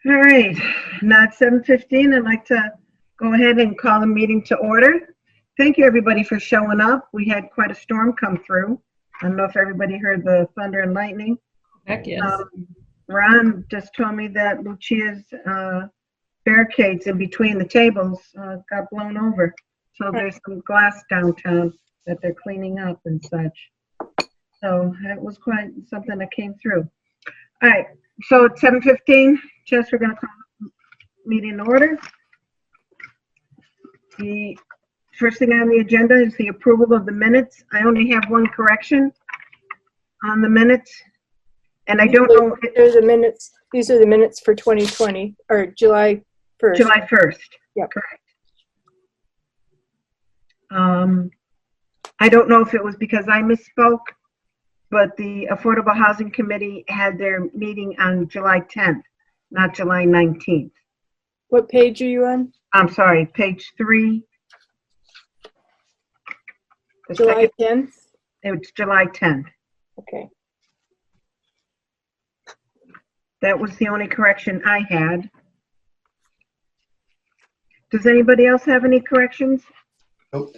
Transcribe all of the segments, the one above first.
All right, now it's 7:15. I'd like to go ahead and call the meeting to order. Thank you, everybody, for showing up. We had quite a storm come through. I don't know if everybody heard the thunder and lightning. Heck yes. Ron just told me that Lucia's barricades in between the tables got blown over. So there's some glass downtown that they're cleaning up and such. So it was quite something that came through. All right, so it's 7:15. Jess, we're going to call the meeting in order. The first thing on the agenda is the approval of the minutes. I only have one correction on the minutes, and I don't know. There's the minutes. These are the minutes for 2020 or July 1st. July 1st. Yep. Correct. I don't know if it was because I misspoke, but the Affordable Housing Committee had their meeting on July 10th, not July 19th. What page are you on? I'm sorry, page 3. July 10th? It's July 10th. Okay. That was the only correction I had. Does anybody else have any corrections? Nope.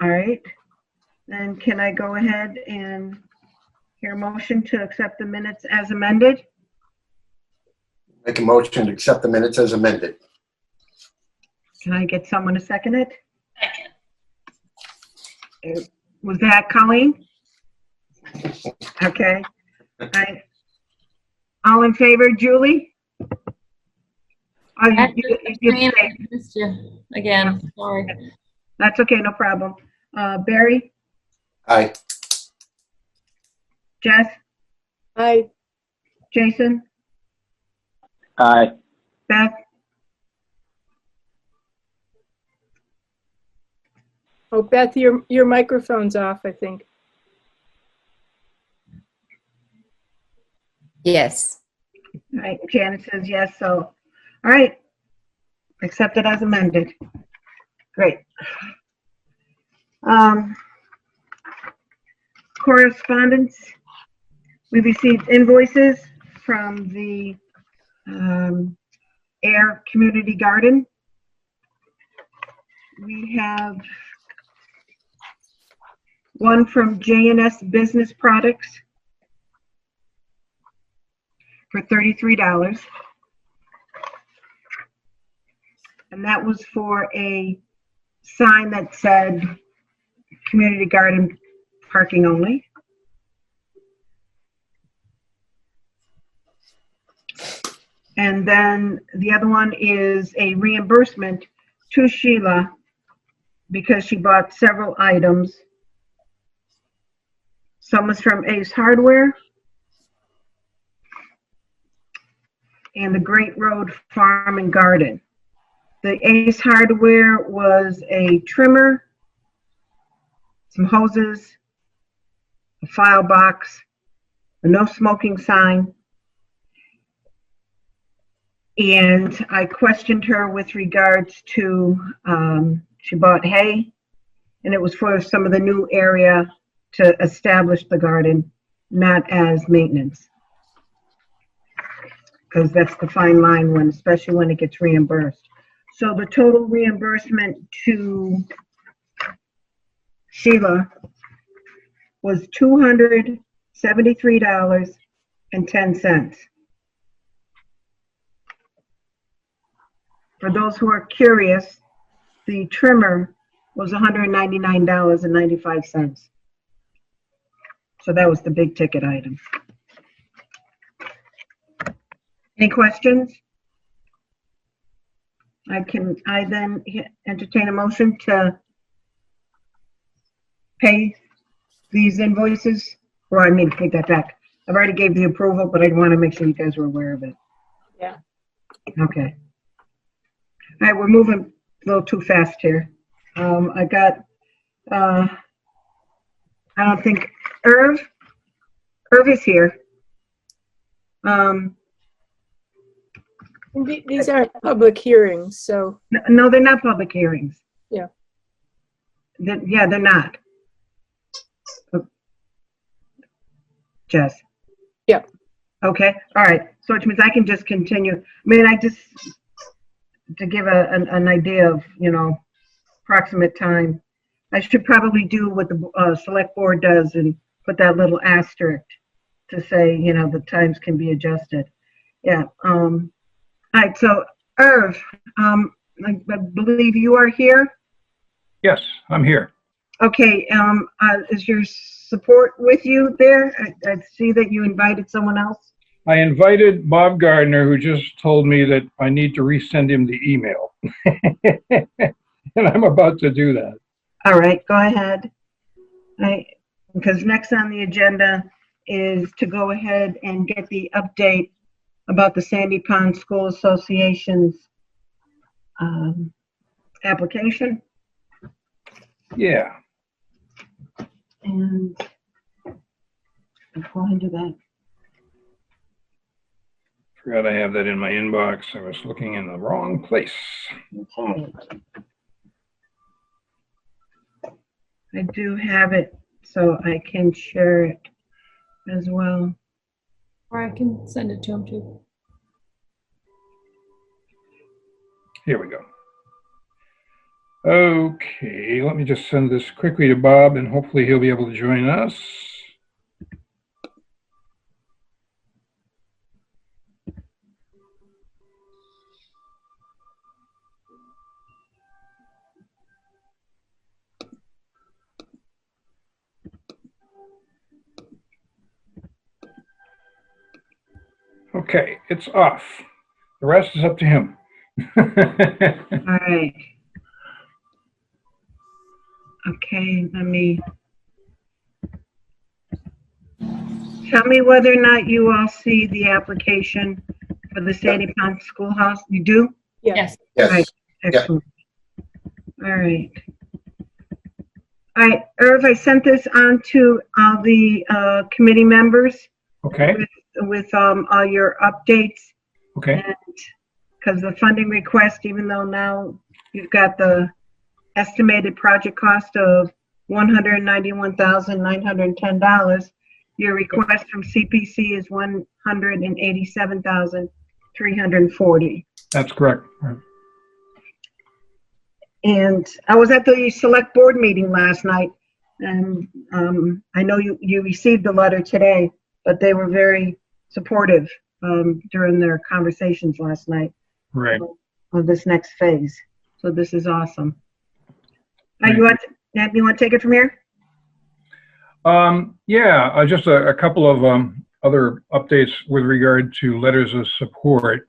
All right. Then can I go ahead and hear a motion to accept the minutes as amended? Make a motion to accept the minutes as amended. Can I get someone to second it? Was that Colleen? Okay. All in favor, Julie? Oh, you Missed you again. Sorry. That's okay, no problem. Barry? Aye. Jess? Aye. Jason? Aye. Beth? Oh, Beth, your microphone's off, I think. Yes. All right, Janet says yes, so, all right. Accepted as amended. Great. Correspondence. We received invoices from the Ayer Community Garden. We have one from J&S Business Products for $33. And that was for a sign that said community garden parking only. And then the other one is a reimbursement to Sheila because she bought several items. Some was from Ace Hardware and the Great Road Farm and Garden. The Ace Hardware was a trimmer, some hoses, a file box, a no smoking sign. And I questioned her with regards to, she bought hay, and it was for some of the new area to establish the garden, not as maintenance. Because that's the fine line when, especially when it gets reimbursed. So the total reimbursement to Sheila was $273.10. For those who are curious, the trimmer was $199.95. So that was the big ticket item. Any questions? I then entertain a motion to pay these invoices, or I mean, take that back. I've already gave the approval, but I want to make sure you guys were aware of it. Yeah. Okay. All right, we're moving a little too fast here. I got, I don't think, Irv is here. These aren't public hearings, so. No, they're not public hearings. Yeah. Yeah, they're not. Jess? Yep. Okay, all right. So which means I can just continue. I mean, to give an idea of, approximate time, I should probably do what the select board does and put that little asterisk to say, the times can be adjusted. Yeah. All right. So, Irv, I believe you are here. Yes, I'm here. Okay. Is your support with you there? I see that you invited someone else. I invited Bob Gardner, who just told me that I need to resend him the email. And I'm about to do that. All right, go ahead. Because next on the agenda is to go ahead and get the update about the Sandy Pond School Association's application. Yeah. And I'll go into that. Forgot I have that in my inbox. I was looking in the wrong place. Okay. I do have it, so I can share it as well. Or I can send it to him too. Here we go. Okay, let me just send this quickly to Bob and hopefully he'll be able to join us. Okay, it's off. The rest is up to him. All right. Okay, let me. Tell me whether or not you all see the application for the Sandy Pond Schoolhouse. You do? Yes. Yes. Right. Excellent. All right. All right, Irv, I sent this on to all the committee members Okay, with all your updates. okay, And because the funding request, even though now you've got the estimated project cost of $191,910, your request from CPC is $187,340. that's correct. And I was at the select board meeting last night, and I know you received the letter today, but they were very supportive during their conversations last night. Right. Of this next phase. So this is awesome. Right. You want to take it from here? Yeah, just a couple of other updates with regard to letters of support.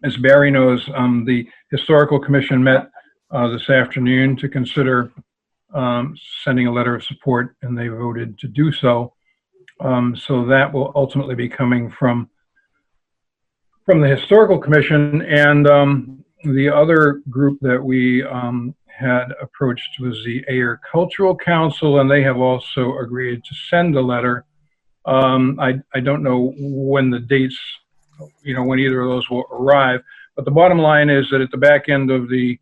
As Barry knows, the Historical Commission met this afternoon to consider sending a letter of support, and they voted to do so. So that will ultimately be coming from the Historical Commission, and the other group that we had approached was the Ayer Cultural Council, and they have also agreed to send a letter. I don't know when the dates, when either of those will arrive, but the bottom line is that at the back end of the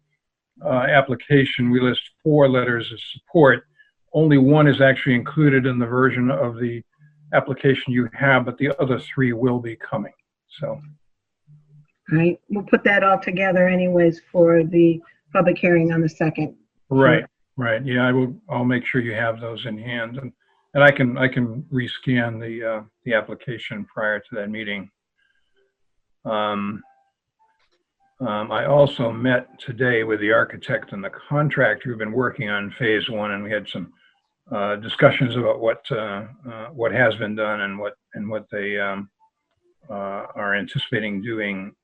application, we list 4 letters of support. Only one is actually included in the version of the application you have, but the other 3 will be coming. So. Right. We'll put that all together anyways for the public hearing on the 2nd. Right. Yeah, I'll make sure you have those in hand, and I can rescan the application prior to that meeting. I also met today with the architect and the contractor who've been working on phase 1, and we had some discussions about what has been done and what they are anticipating doing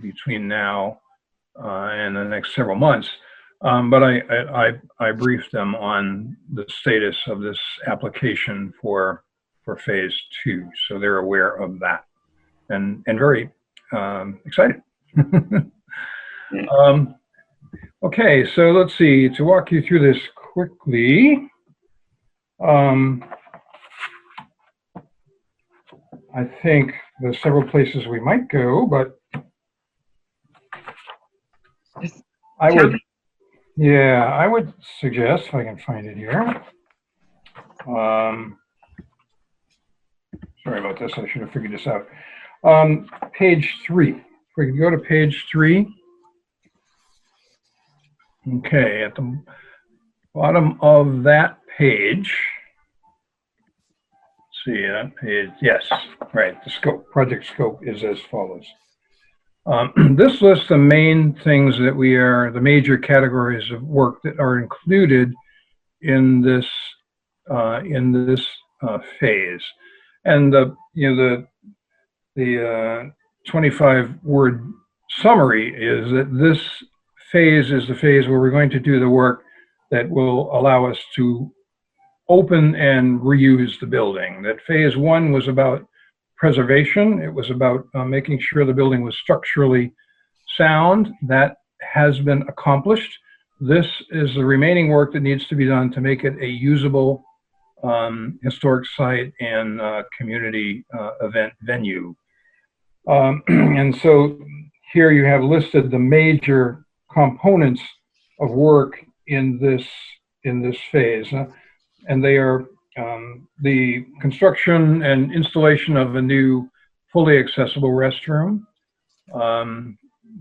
between now and the next several months. But I briefed them on the status of this application for phase 2, so they're aware of that and very excited. Okay, so let's see, to walk you through this quickly. I think there's several places we might go, but I would suggest, if I can find it here. Sorry about this. I should have figured this out. Page 3. If we could go to page 3. Okay, at the bottom of that page. See that page? Yes, right. The scope, project scope is as follows. This lists the main things that the major categories of work that are included in this phase. And the 25-word summary is that this phase is the phase where we're going to do the work that will allow us to open and reuse the building. That phase 1 was about preservation. It was about making sure the building was structurally sound. That has been accomplished. This is the remaining work that needs to be done to make it a usable historic site and community event venue. And so here you have listed the major components of work in this phase. And they are the construction and installation of a new fully accessible restroom.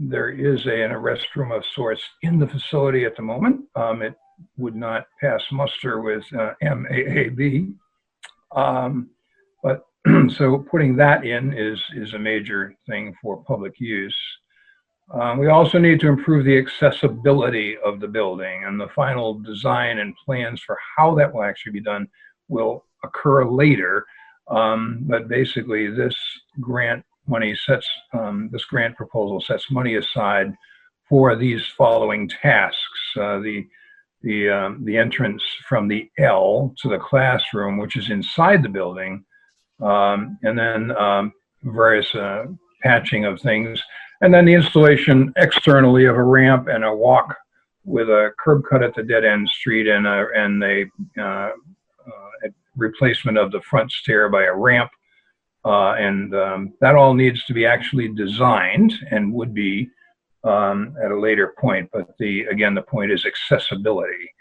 There is a restroom of sorts in the facility at the moment. It would not pass muster with MAAB. But so putting that in is a major thing for public use. We also need to improve the accessibility of the building, and the final design and plans for how that will actually be done will occur later. But basically this grant money sets, this grant proposal sets money aside for these following tasks. The entrance from the L to the classroom, which is inside the building, and then various patching of things. And then the installation externally of a ramp and a walk with a curb cut at the dead end street and a replacement of the front stair by a ramp. That all needs to be actually designed and would be at a later point. But again, the point is accessibility.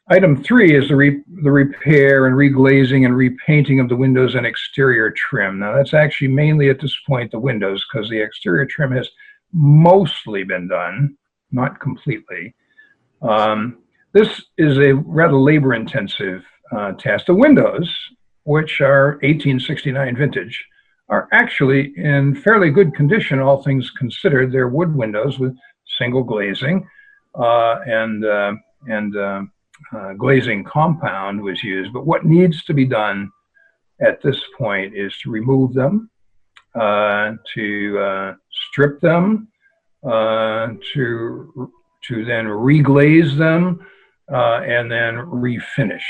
Item 3 is the repair and reglazing and repainting of the windows and exterior trim. Now that's actually mainly at this point the windows, because the exterior trim has mostly been done, not completely. This is a rather labor-intensive task. The windows, which are 1869 vintage, are actually in fairly good condition, all things considered. They're wood windows with single glazing, and glazing compound was used. But what needs to be done at this point is to remove them, to strip them, to then reglaze them, and then refinish.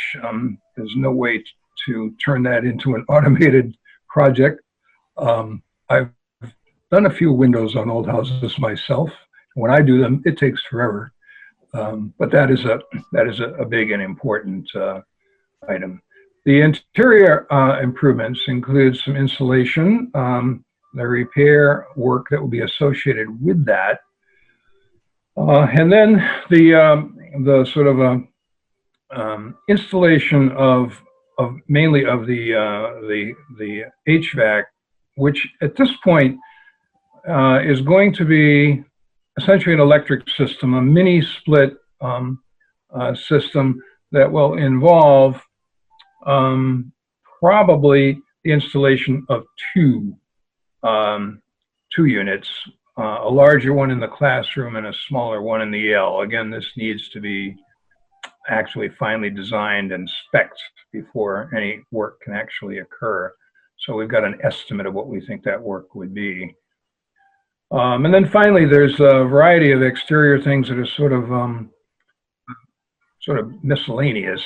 There's no way to turn that into an automated project. I've done a few windows on old houses myself. When I do them, it takes forever. But that is a big and important item. The interior improvements include some insulation, the repair work that will be associated with that, and then the sort of installation of mainly of the HVAC, which at this point is going to be essentially an electric system, a mini split system that will involve probably the installation of two units, a larger one in the classroom and a smaller one in the L. Again, this needs to be actually finally designed and spec'd before any work can actually occur. So we've got an estimate of what we think that work would be. And then finally, there's a variety of exterior things that are sort of miscellaneous.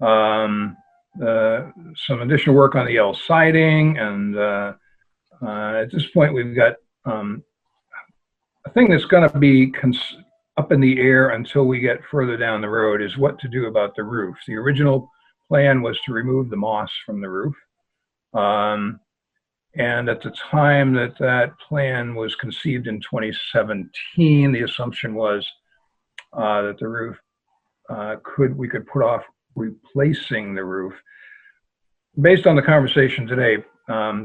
Some additional work on the L siding, and at this point, we've got a thing that's going to be up in the air until we get further down the road, is what to do about the roof. The original plan was to remove the moss from the roof. And at the time that plan was conceived in 2017, the assumption was that the roof we could put off replacing the roof. based on the conversation today,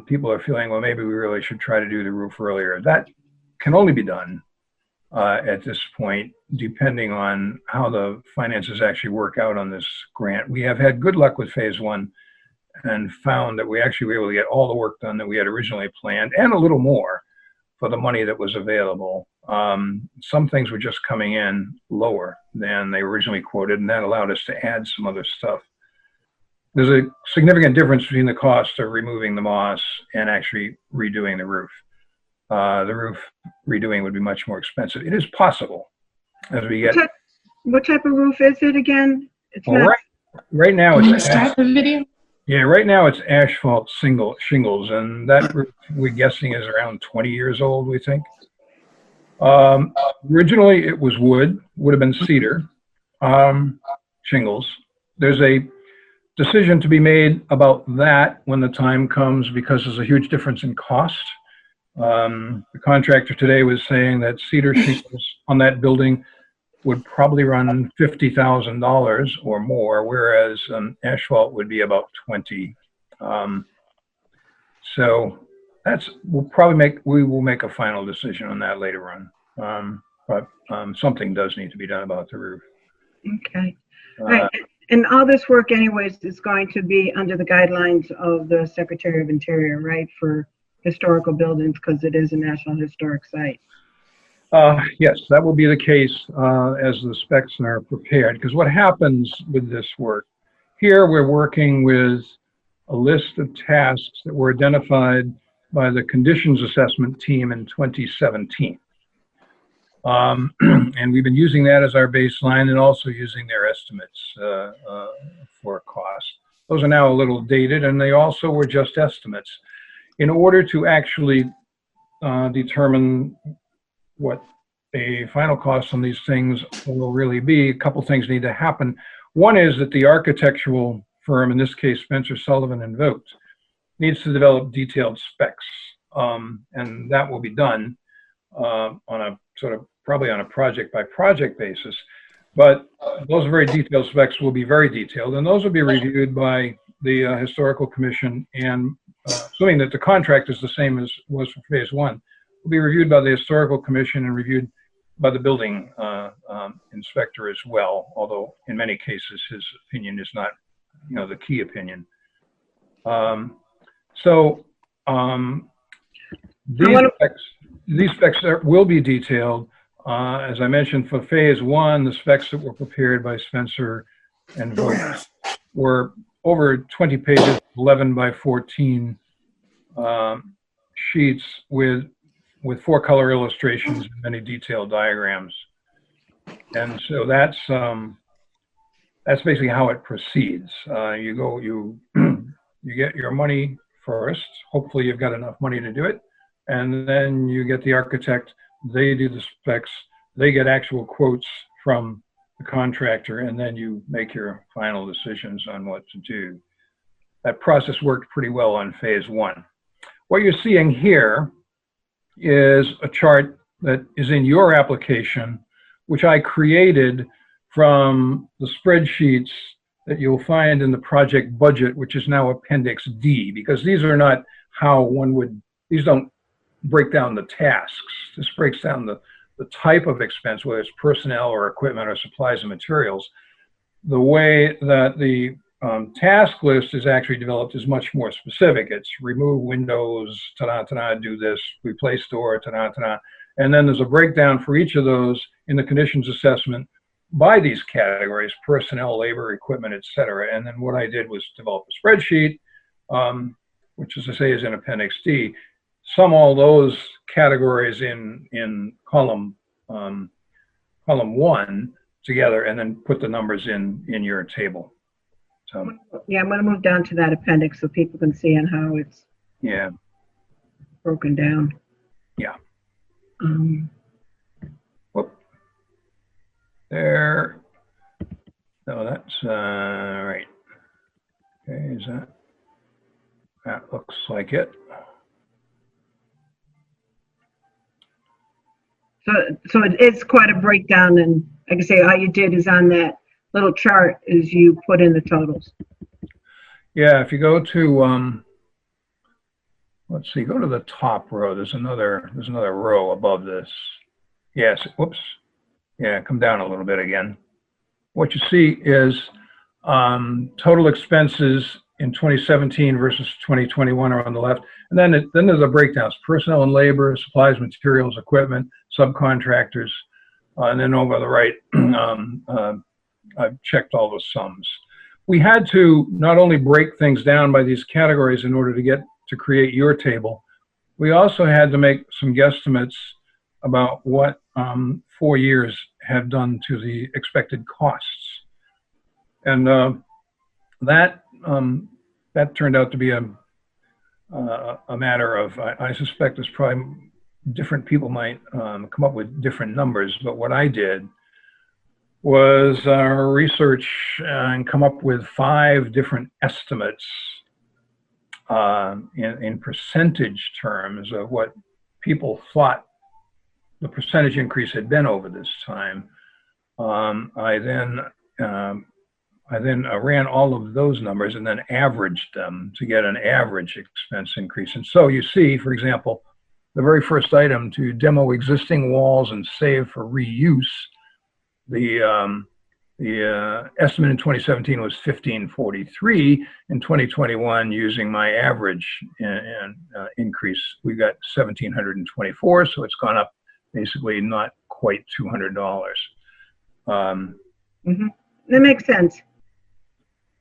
people are feeling, well, maybe we really should try to do the roof earlier. That can only be done at this point, depending on how the finances actually work out on this grant. We have had good luck with phase one and found that we actually were able to get all the work done that we had originally planned and a little more for the money that was available. Some things were just coming in lower than they originally quoted, and that allowed us to add some other stuff. There's a significant difference between the cost of removing the moss and actually redoing the roof. The roof redoing would be much more expensive. It is possible as we get. What type of roof is it again? It's Well, not. right now Can you it's start the video? yeah, right now it's asphalt shingles, and that roof we're guessing is around 20 years old, we think. Originally it was wood, would have been cedar shingles. There's a decision to be made about that when the time comes because there's a huge difference in cost. The contractor today was saying that cedar shingles on that building would probably run $50,000 or more, whereas asphalt would be about 20. So we will make a final decision on that later on. But something does need to be done about the roof. Okay. Right. And all this work anyways is going to be under the guidelines of the Secretary of Interior, right, for historical buildings because it is a National Historic Site. Yes, that will be the case as the specs are prepared. Because what happens with this work, here we're working with a list of tasks that were identified by the conditions assessment team in 2017. And we've been using that as our baseline and also using their estimates for cost. Those are now a little dated, and they also were just estimates. In order to actually determine what a final cost on these things will really be, a couple things need to happen. One is that the architectural firm, in this case Spencer Sullivan and Vogt, needs to develop detailed specs, and that will be done on a sort of probably on a project by project basis. But those very detailed specs will be very detailed, and those will be reviewed by the Historical Commission, and assuming that the contract is the same as was for phase one, will be reviewed by the Historical Commission and reviewed by the building inspector as well, although in many cases his opinion is not, the key opinion. These specs will be detailed. As I mentioned, for phase one, the specs that were prepared by Spencer and Vogt were over 20 pages, 11 by 14 sheets with 4-color illustrations and many detailed diagrams. And so that's basically how it proceeds. You get your money first. Hopefully you've got enough money to do it. And then you get the architect, they do the specs, they get actual quotes from the contractor, and then you make your final decisions on what to do. That process worked pretty well on phase one. What you're seeing here is a chart that is in your application, which I created from the spreadsheets that you'll find in the project budget, which is now Appendix D, because these are not how these don't break down the tasks. This breaks down the type of expense, whether it's personnel or equipment or supplies and materials. The way that the task list is actually developed is much more specific. It's remove windows, ta-da, do this, replace door, ta-da. And then there's a breakdown for each of those in the conditions assessment by these categories: personnel, labor, equipment, etc. And then what I did was develop a spreadsheet, which, as I say, is in Appendix D. Sum all those categories in column 1 together, and then put the numbers in your table. So yeah, I'm going to move down to that appendix so people can see on how it's broken down. Yeah. Whoop. There. No, that's right. Okay, that looks like it. So it is quite a breakdown, and like I say, all you did is on that little chart is you put in the totals. Yeah, if you go to, let's see, go to the top row. There's another row above this. Yes, whoops. Yeah, come down a little bit again. What you see is total expenses in 2017 versus 2021 are on the left. And then there's a breakdown. It's personnel and labor, supplies, materials, equipment, subcontractors. And then over the right, I've checked all the sums. We had to not only break things down by these categories in order to create your table, we also had to make some guesstimates about what 4 years have done to the expected costs. And that turned out to be a matter of, I suspect there's probably different people might come up with different numbers, but what I did was research and come up with 5 different estimates in percentage terms of what people thought the percentage increase had been over this time. I then ran all of those numbers and then averaged them to get an average expense increase. And so you see, for example, the very first item, to demo existing walls and save for reuse, the estimate in 2017 was 1543. In 2021, using my average and increase, we got 1,724. So it's gone up basically not quite $200. That makes sense.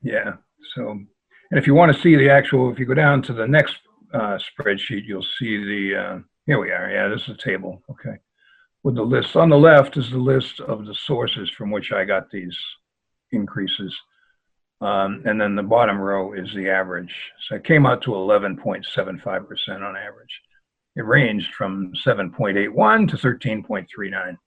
Yeah. So, and if you want to see the actual, if you go down to the next spreadsheet, you'll see the, here we are. Yeah, this is a table. Okay. With the list on the left is the list of the sources from which I got these increases. And then the bottom row is the average. So it came out to 11.75% on average. It ranged from 7.81 to 13.39.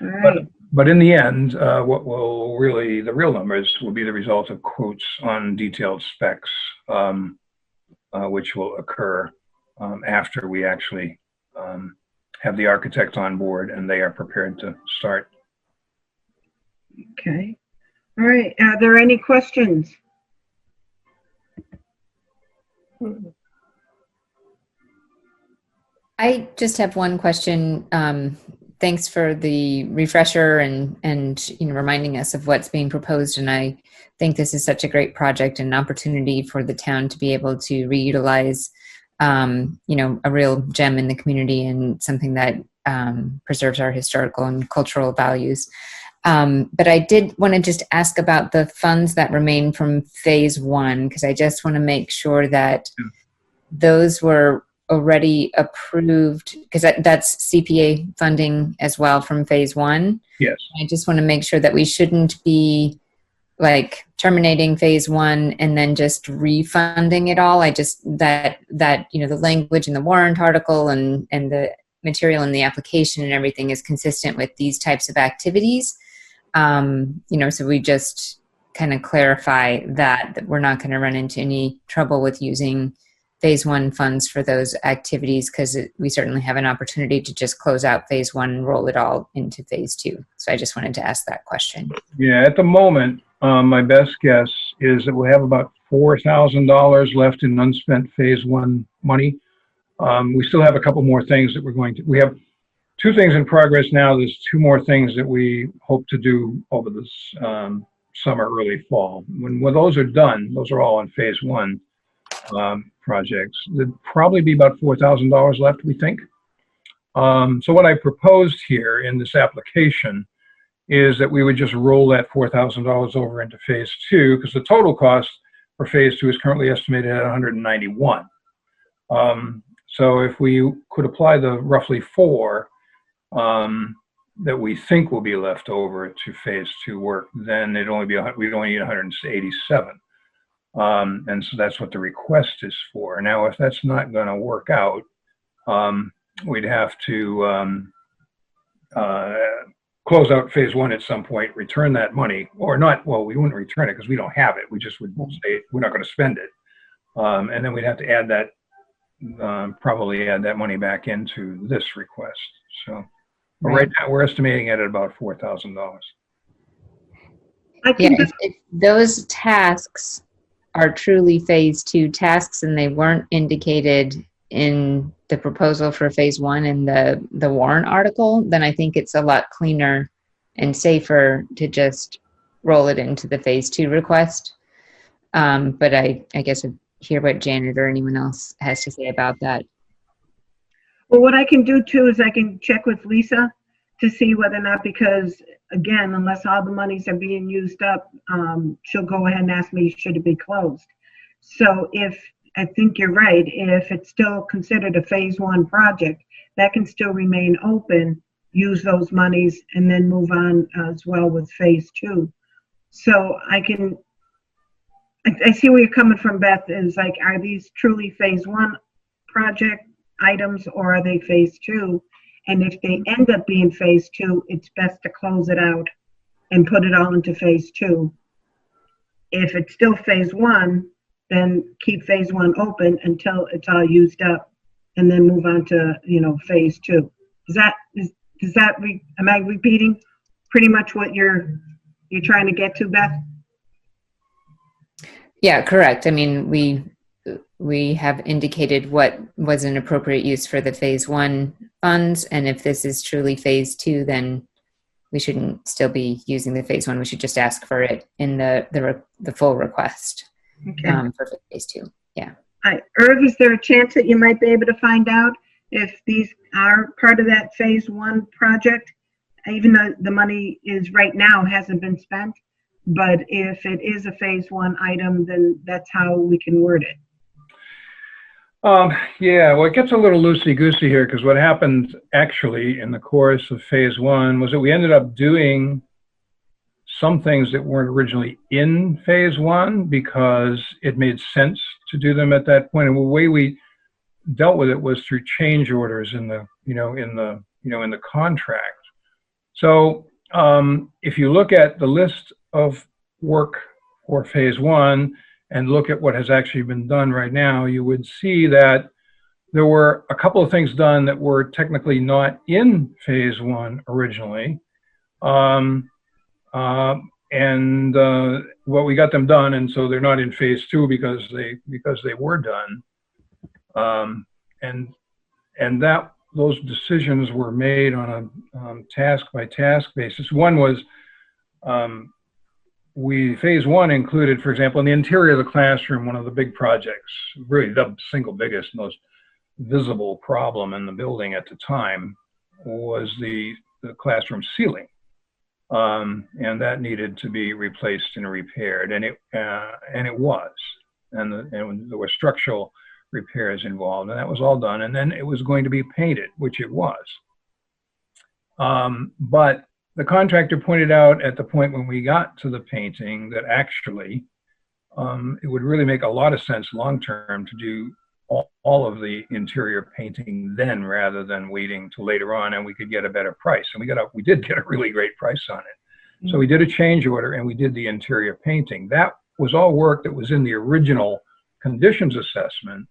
Right. But in the end, what will really, the real numbers will be the result of quotes on detailed specs, which will occur after we actually have the architect on board and they are prepared to start. Okay. All right. Are there any questions? I just have one question. Thanks for the refresher and reminding us of what's being proposed. And I think this is such a great project and an opportunity for the town to be able to reutilize, a real gem in the community and something that preserves our historical and cultural values. But I did want to just ask about the funds that remain from phase 1, because I just want to make sure that those were already approved, because that's CPA funding as well from phase 1. Yes. I just want to make sure that we shouldn't be like terminating phase 1 and then just refunding it all. I just, that the language in the warrant article and the material in the application and everything is consistent with these types of activities. So we just kind of clarify that we're not going to run into any trouble with using phase 1 funds for those activities, because we certainly have an opportunity to just close out phase 1 and roll it all into phase 2. So I just wanted to ask that question. Yeah, at the moment, my best guess is that we have about $4,000 left in unspent phase 1 money. We still have a couple more things that we have 2 things in progress now. There's 2 more things that we hope to do over this summer, early fall. When those are done, those are all in phase 1 projects. There'd probably be about $4,000 left, we think. So what I proposed here in this application is that we would just roll that $4,000 over into phase 2, because the total cost for phase 2 is currently estimated at $191. So if we could apply the roughly 4 that we think will be left over to phase 2 work, then we'd only need 187. And so that's what the request is for. Now, if that's not going to work out, we'd have to close out phase 1 at some point, return that money, or not. Well, we wouldn't return it because we don't have it. We just would say we're not going to spend it. And then we'd have to add that, probably add that money back into this request. So but right now we're estimating it at about $4,000. I Yeah, can just, if those tasks are truly phase two tasks and they weren't indicated in the proposal for phase one in the warrant article, then I think it's a lot cleaner and safer to just roll it into the phase two request. But I guess I'd hear what Janet or anyone else has to say about that. well, what I can do too is I can check with Lisa to see whether or not, because again, unless all the monies are being used up, she'll go ahead and ask me, should it be closed? So if, I think you're right, if it's still considered a phase one project, that can still remain open, use those monies, and then move on as well with phase two. So I see where you're coming from, Beth, is like, are these truly phase one project items or are they phase two? And if they end up being phase two, it's best to close it out and put it all into phase two. If it's still phase one, then keep phase one open until it's all used up and then move on to, phase two. Am I repeating pretty much what you're trying to get to, Beth? Yeah, correct. I mean, we have indicated what was an appropriate use for the phase one funds, and if this is truly phase two, then we shouldn't still be using the phase one. We should just ask for it in the full request Okay. for phase two. Yeah. All right. Irv, is there a chance that you might be able to find out if these are part of that phase one project, even though the money is right now hasn't been spent? But if it is a phase one item, then that's how we can word it. Yeah, well, it gets a little loosey-goosey here because what happened actually in the course of phase one was that we ended up doing some things that weren't originally in phase one because it made sense to do them at that point. And the way we dealt with it was through change orders in the contract. So if you look at the list of work for phase one and look at what has actually been done right now, you would see that there were a couple of things done that were technically not in phase one originally. Well, we got them done, and so they're not in phase two because they were done. And that those decisions were made on a task by task basis. One was phase one included, for example, in the interior of the classroom, one of the big projects, really the single biggest, most visible problem in the building at the time was the classroom ceiling. And that needed to be replaced and repaired, and it was, and there were structural repairs involved, and that was all done. And then it was going to be painted, which it was. But the contractor pointed out at the point when we got to the painting that actually it would really make a lot of sense long-term to do all of the interior painting then rather than waiting till later on, and we could get a better price. And we did get a really great price on it. So we did a change order and we did the interior painting. That was all work that was in the original conditions assessment,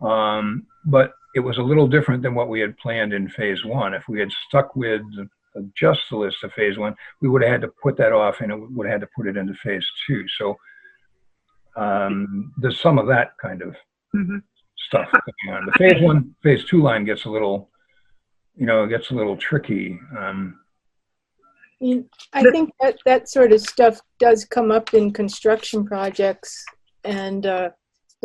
but it was a little different than what we had planned in phase one. If we had stuck with just the list of phase one, we would have had to put that off and it would have had to put it into phase two. So there's some of that kind of stuff going on. The phase two line gets a little, tricky. I think that sort of stuff does come up in construction projects, and there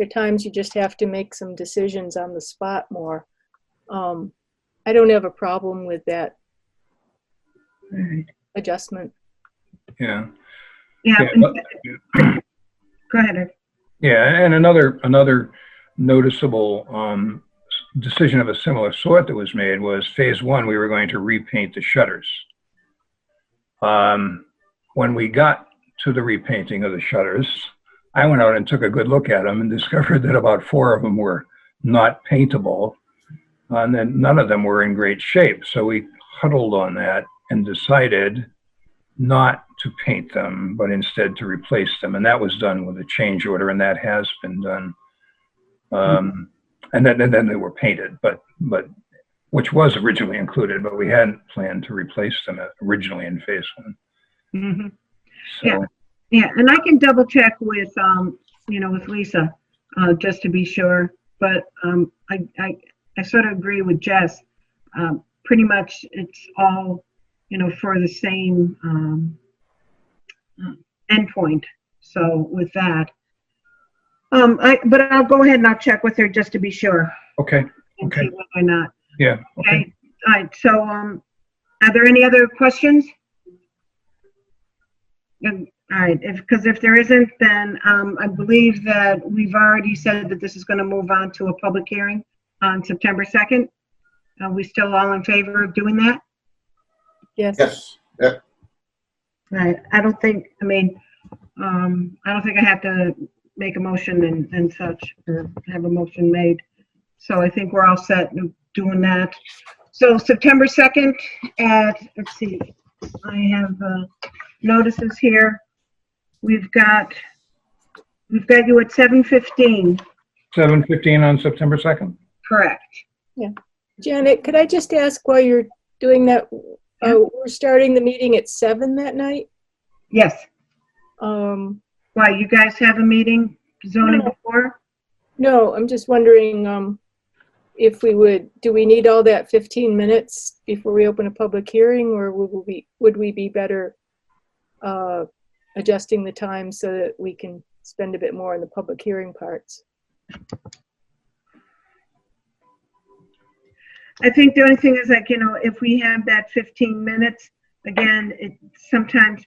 are times you just have to make some decisions on the spot more. I don't have a problem with that adjustment. Yeah. But, Go ahead, Irv. yeah, and another noticeable decision of a similar sort that was made was phase one, we were going to repaint the shutters. When we got to the repainting of the shutters, I went out and took a good look at them and discovered that about 4 of them were not paintable, and then none of them were in great shape. So we huddled on that and decided not to paint them, but instead to replace them. And that was done with a change order, and that has been done. And then they were painted, but which was originally included, but we hadn't planned to replace them originally in phase one. Mm-hmm. So, Yeah. Yeah, and I can double check with, with Lisa, just to be sure. But I sort of agree with Jess. Pretty much it's all, for the same endpoint. So with that, but I'll go ahead and I'll check with her just to be sure Okay, and Okay. see whether or not. yeah, okay. Okay. All right. So, are there any other questions? All right, because if there isn't, then I believe that we've already said that this is going to move on to a public hearing on September 2nd. Are we still all in favor of doing that? Yes. Yes, yep. Right, I don't think I have to make a motion and such, or have a motion made. So I think we're all set in doing that. So September 2nd let's see, I have notices here. We've got you at 7:15, 7:15 on September 2nd? correct? Janet, could I just ask while you're doing that, we're starting the meeting at 7 that night? Yes. Um, Why, you guys have a meeting zoning No. before? no, I'm just wondering, if do we need all that 15 minutes before we open a public hearing, or would we be better adjusting the time so that we can spend a bit more on the public hearing parts? I think the only thing is like, if we have that 15 minutes, again, it sometimes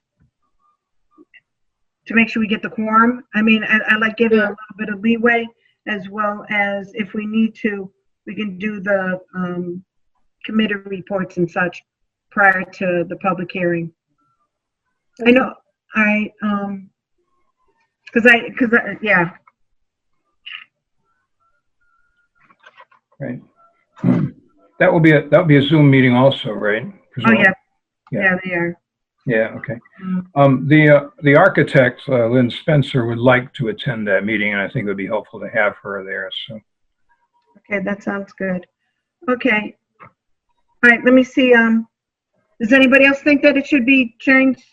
to make sure we get the quorum. I mean, I like giving a little bit of leeway, as well as if we need to, we can do the committee reports and such prior to the public hearing. I know, yeah, Right. That'll be a Zoom meeting also, right? oh, Presumably? yeah, Yeah. yeah, they are. Yeah, okay. Mm. The architect, Lynn Spencer, would like to attend that meeting, and I think it would be helpful to have her there, so. Okay, that sounds good. Okay. All right, let me see, does anybody else think that it should be changed?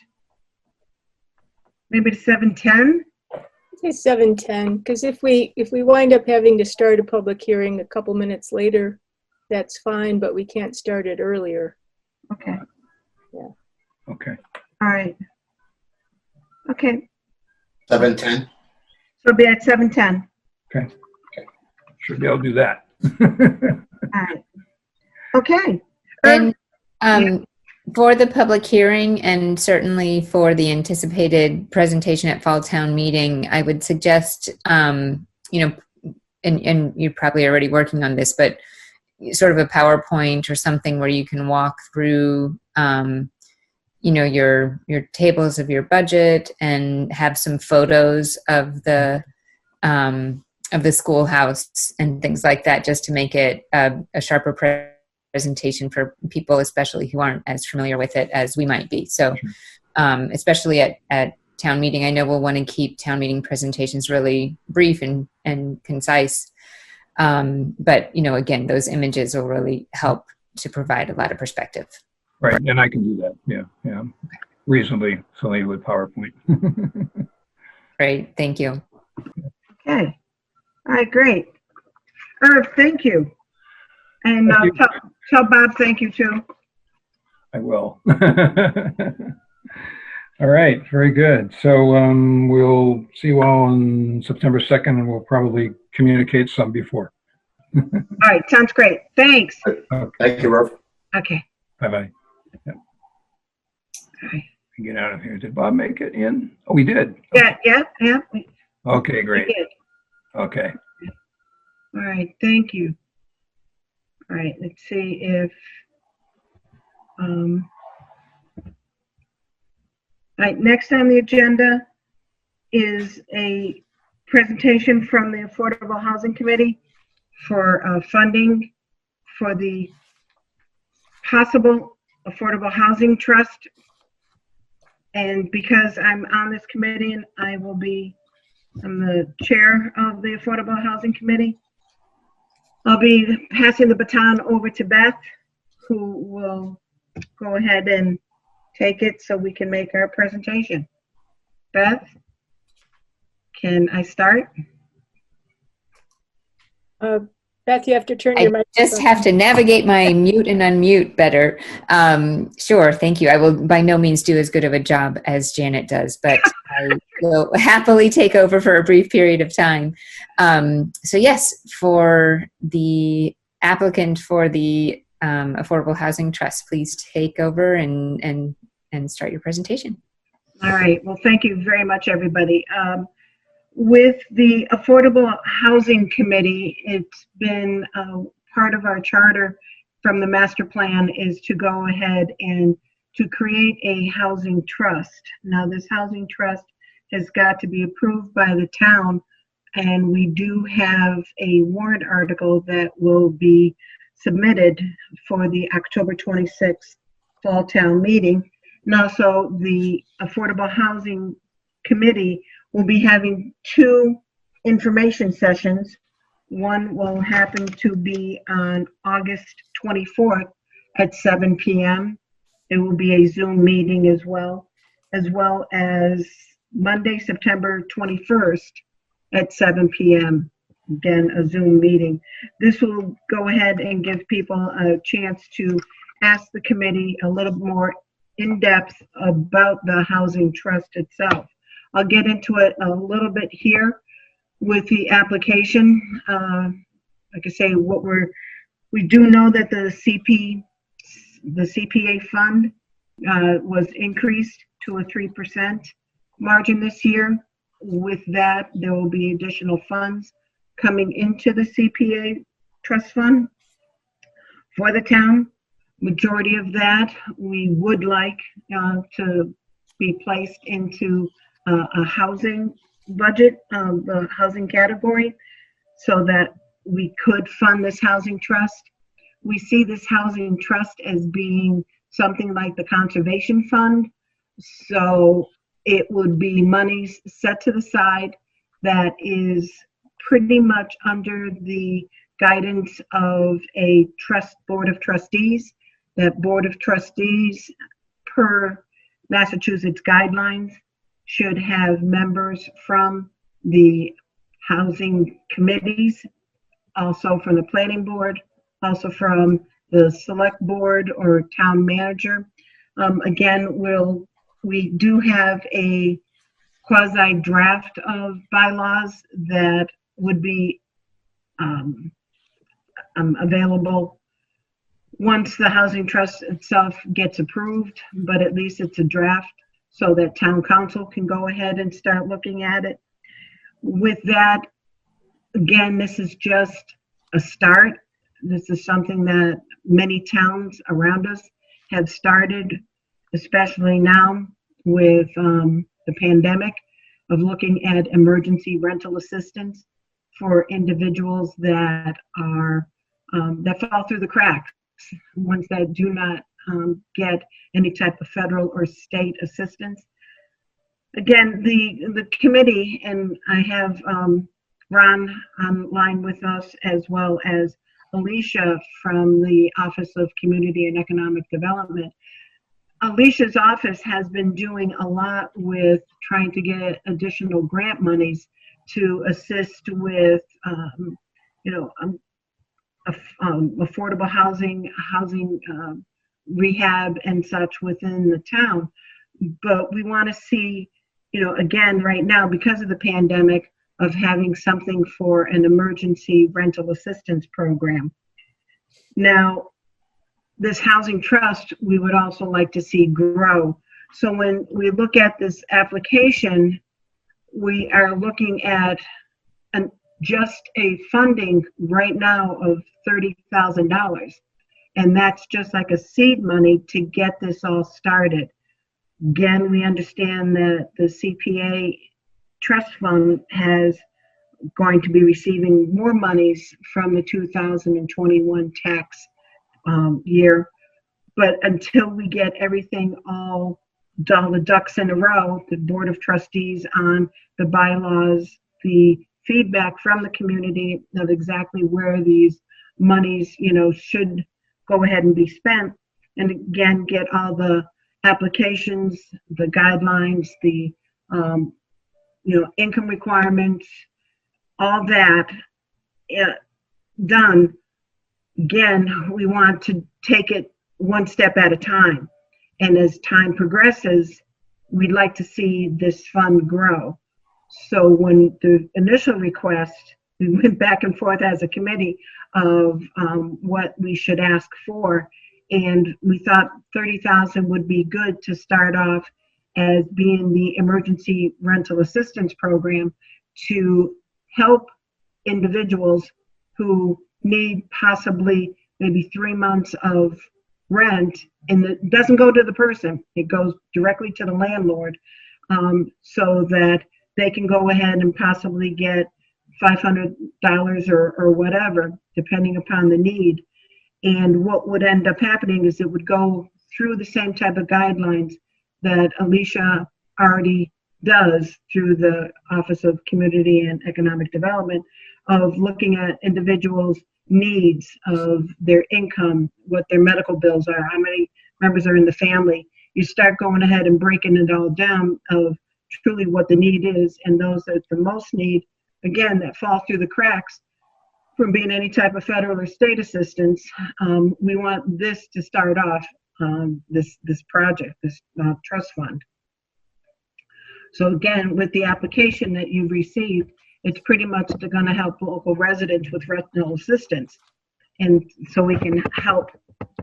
Maybe to 7:10? Say 7:10, because if we wind up having to start a public hearing a couple minutes later, that's fine, but we can't start it earlier. Okay, Okay. all right. Okay, 7:10. so it'll be at 7:10. Should be able to do that. All right. Okay. And for the public hearing, and certainly for the anticipated presentation at Fall Town Meeting, I would suggest, and you're probably already working on this, but sort of a PowerPoint or something where you can walk through, your tables of your budget and have some photos of the schoolhouse and things like that, just to make it a sharper presentation for people, especially who aren't as familiar with it as we might be. So, especially at town meeting, I know we'll want to keep town meeting presentations really brief and concise. But again, those images will really help to provide a lot of perspective. Right, and I can do that, yeah. Reasonably familiar with PowerPoint. Great, thank you. Okay. All right, great. Irv, thank you. And Thank you. tell Bob thank you too. I will. All right, very good. So we'll see you all on September 2nd, and we'll probably communicate some before. All right, sounds great. Thanks. Thank you, Irv. Okay. Bye-bye. Yeah. All right. Get out of here. Did Bob make it in? Oh, we did. Yeah. Okay, We great. did. Okay. All right, thank you. All right, let's see if, all right, next on the agenda is a presentation from the Affordable Housing Committee for funding for the possible Affordable Housing Trust. And because I'm on this committee and I'm the chair of the Affordable Housing Committee, I'll be passing the baton over to Beth, who will go ahead and take it so we can make our presentation. Beth, can I start? Beth, you have to turn I your microphone. just have to navigate my mute and unmute better. Sure, thank you. I will by no means do as good of a job as Janet does, but I will happily take over for a brief period of time. So yes, for the applicant for the Affordable Housing Trust, please take over and start your presentation. All right. Well, thank you very much, everybody. With the Affordable Housing Committee, it's been part of our charter from the master plan is to go ahead and to create a housing trust. Now, this housing trust has got to be approved by the town, and we do have a warrant article that will be submitted for the October 26th fall town meeting. And also, the Affordable Housing Committee will be having 2 information sessions. One will happen to be on August 24th at 7 p.m. It will be a Zoom meeting as well as Monday, September 21st at 7 p.m. Again, a Zoom meeting. This will go ahead and give people a chance to ask the committee a little more in depth about the housing trust itself. I'll get into it a little bit here with the application. Like I say, we do know that the CPA fund was increased to a 3% margin this year. With that, there will be additional funds coming into the CPA trust fund for the town. Majority of that we would like to be placed into a housing budget, the housing category, so that we could fund this housing trust. We see this housing trust as being something like the conservation fund. So it would be monies set to the side that is pretty much under the guidance of a trust board of trustees. That board of trustees, per Massachusetts guidelines, should have members from the housing committees, also from the planning board, also from the select board or town manager. Again, we do have a quasi draft of bylaws that would be available once the housing trust itself gets approved, but at least it's a draft so that town council can go ahead and start looking at it. With that, again, this is just a start. This is something that many towns around us have started, especially now with the pandemic, of looking at emergency rental assistance for individuals that are that fall through the cracks, ones that do not get any type of federal or state assistance. Again, the committee, and I have Ron online with us, as well as Alicia from the Office of Community and Economic Development. Alicia's office has been doing a lot with trying to get additional grant monies to assist with, affordable housing rehab and such within the town. But we want to see, again, right now, because of the pandemic, of having something for an emergency rental assistance program. Now, this housing trust, we would also like to see grow. So when we look at this application, we are looking at just a funding right now of $30,000. And that's just like a seed money to get this all started. Again, we understand that the CPA trust fund has going to be receiving more monies from the 2021 tax year. But until we get everything all the ducks in a row, the board of trustees on the bylaws, the feedback from the community of exactly where these monies, should go ahead and be spent, and again, get all the applications, the guidelines, the income requirements, all that done. Again, we want to take it one step at a time. And as time progresses, we'd like to see this fund grow. So when the initial request, we went back and forth as a committee of what we should ask for. And we thought 30,000 would be good to start off as being the emergency rental assistance program to help individuals who need possibly maybe 3 months of rent, and it doesn't go to the person, it goes directly to the landlord, so that they can go ahead and possibly get $500 or whatever, depending upon the need. And what would end up happening is it would go through the same type of guidelines that Alicia already does through the Office of Community and Economic Development, of looking at individuals' needs of their income, what their medical bills are, how many members are in the family. You start going ahead and breaking it all down of truly what the need is, and those that the most need, again, that fall through the cracks from being any type of federal or state assistance. We want this to start off this project, this trust fund. So again, with the application that you've received, it's pretty much going to help local residents with rental assistance. And so we can help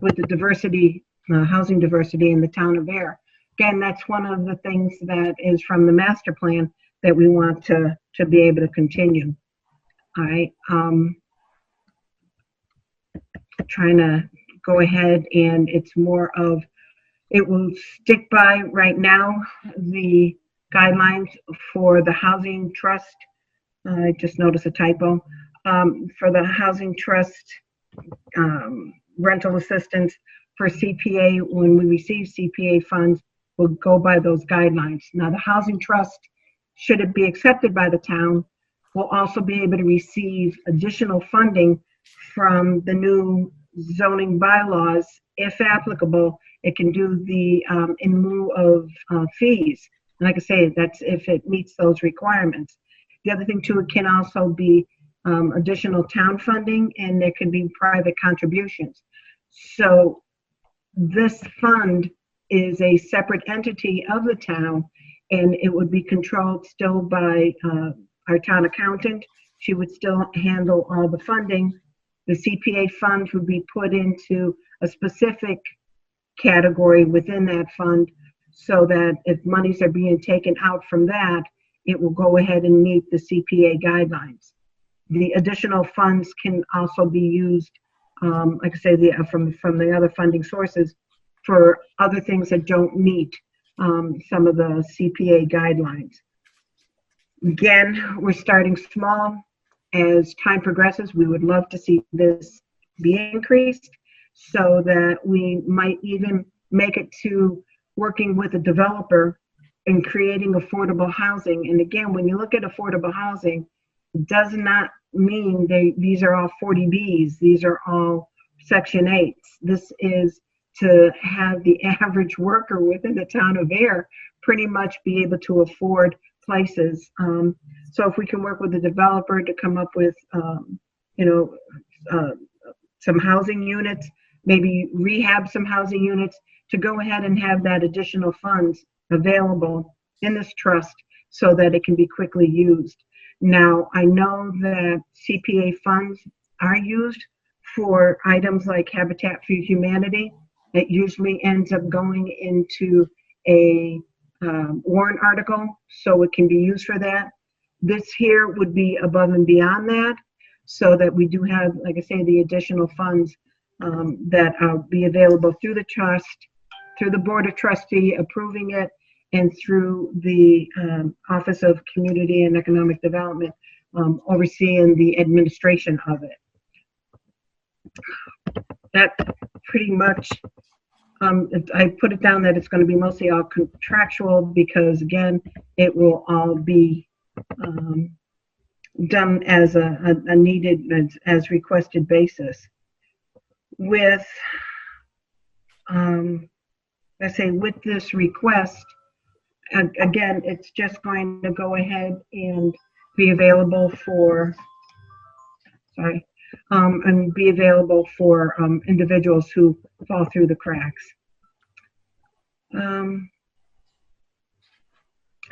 with the diversity, housing diversity in the town of Ayer. Again, that's one of the things that is from the master plan that we want to be able to continue. All right. Trying to go ahead, and it's more of, it will stick by right now the guidelines for the housing trust. I just noticed a typo. For the housing trust rental assistance for CPA, when we receive CPA funds, we'll go by those guidelines. Now, the housing trust, should it be accepted by the town, will also be able to receive additional funding from the new zoning bylaws. If applicable, it can do the in lieu of fees. And like I say, that's if it meets those requirements. The other thing too, it can also be additional town funding, and there can be private contributions. So this fund is a separate entity of the town, and it would be controlled still by our town accountant. She would still handle all the funding. The CPA fund would be put into a specific category within that fund, so that if monies are being taken out from that, it will go ahead and meet the CPA guidelines. The additional funds can also be used, like I say, from the other funding sources for other things that don't meet some of the CPA guidelines. Again, we're starting small. As time progresses, we would love to see this be increased so that we might even make it to working with a developer and creating affordable housing. And again, when you look at affordable housing, it does not mean these are all 40Bs. These are all Section 8s. This is to have the average worker within the town of Ayer pretty much be able to afford places. So if we can work with the developer to come up with, some housing units, maybe rehab some housing units, to go ahead and have that additional funds available in this trust so that it can be quickly used. Now, I know that CPA funds are used for items like Habitat for Humanity. It usually ends up going into a warrant article, so it can be used for that. This here would be above and beyond that, so that we do have, like I say, the additional funds that be available through the trust, through the Board of Trustee approving it, and through the Office of Community and Economic Development overseeing the administration of it. That pretty much, I put it down that it's going to be mostly all contractual, because again, it will all be done as a needed, as requested basis. With, I say, with this request, again, it's just going to go ahead and be available for, and be available for individuals who fall through the cracks.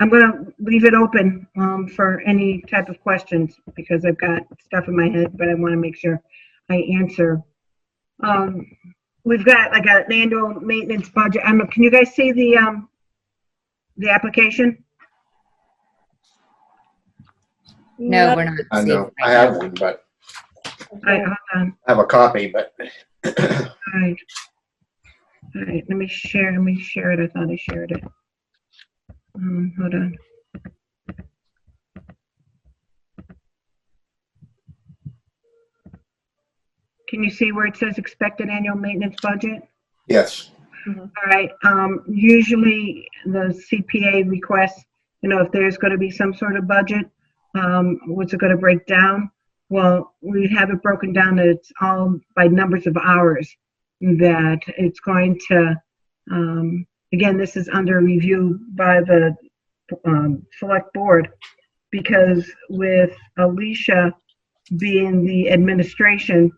I'm going to leave it open for any type of questions because I've got stuff in my head, but I want to make sure I answer. We've got like an annual maintenance budget. Can you guys see the application? No, we're not. I seeing know, it I right have now. one, but All right, hold on. I have a copy, but All right. All right, let me share it. I thought I shared it. Hold on. Can you see where it says expected annual maintenance budget? yes, All right, usually the CPA requests, if there's going to be some sort of budget, what's it going to break down? Well, we have it broken down that it's all by numbers of hours, that it's going to, again, this is under review by the select board, because with Alicia being the administration,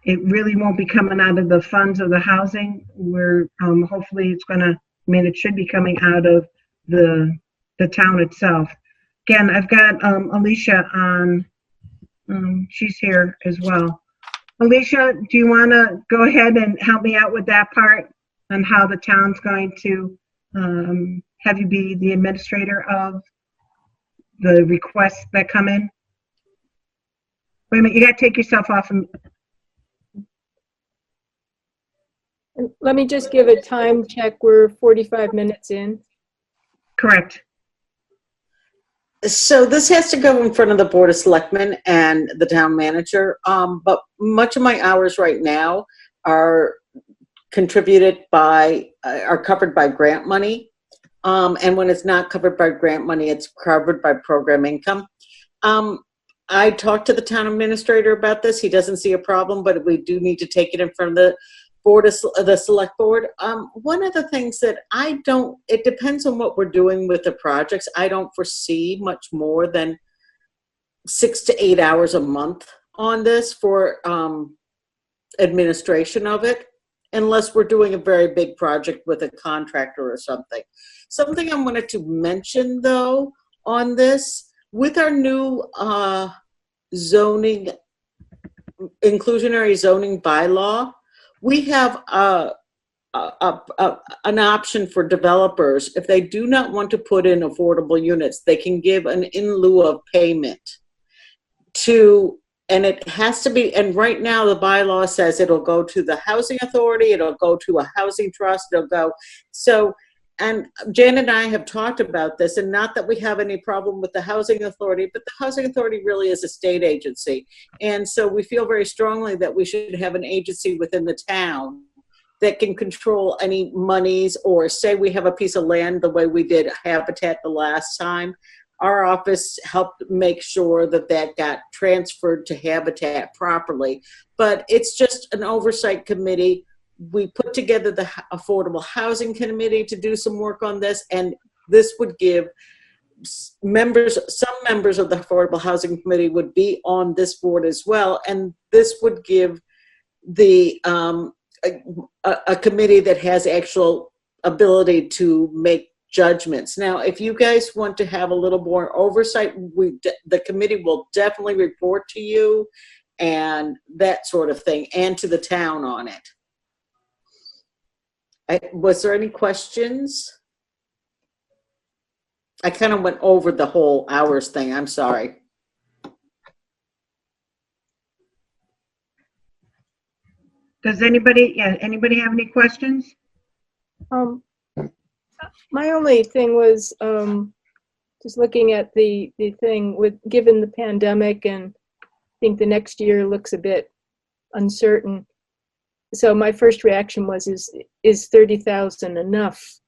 it really won't be coming out of the funds of the housing. We're hopefully it should be coming out of the town itself. Again, I've got Alicia on, she's here as well. Alicia, do you want to go ahead and help me out with that part on how the town's going to have you be the administrator of the requests that come in? Wait a minute, you got to take yourself off. Let me just give a time check. We're 45 minutes in. Correct. So this has to go in front of the Board of Selectmen and the town manager. But much of my hours right now are covered by grant money. And when it's not covered by grant money, it's covered by program income. I talked to the town administrator about this. He doesn't see a problem, but we do need to take it in front of the the select board. One of the things that it depends on what we're doing with the projects. I don't foresee much more than 6 to 8 hours a month on this for administration of it, unless we're doing a very big project with a contractor or something. Something I wanted to mention though on this, with our new inclusionary zoning bylaw, we have an option for developers. If they do not want to put in affordable units, they can give an in lieu of payment and it has to be, and right now the bylaw says it'll go to the housing authority, it'll go to a housing trust, and Jan and I have talked about this, and not that we have any problem with the housing authority, but the housing authority really is a state agency. And so we feel very strongly that we should have an agency within the town that can control any monies, or say we have a piece of land the way we did Habitat the last time. Our office helped make sure that got transferred to Habitat properly. But it's just an oversight committee. We put together the Affordable Housing Committee to do some work on this, and this would give some members of the Affordable Housing Committee would be on this board as well, and this would give the a committee that has actual ability to make judgments. Now, if you guys want to have a little more oversight, the committee will definitely report to you and that sort of thing, and to the town on it. Was there any questions? I kind of went over the whole hours thing. I'm sorry. Does anybody have any questions? My only thing was just looking at the thing given the pandemic, and I think the next year looks a bit uncertain. So my first reaction was, is 30,000 enough,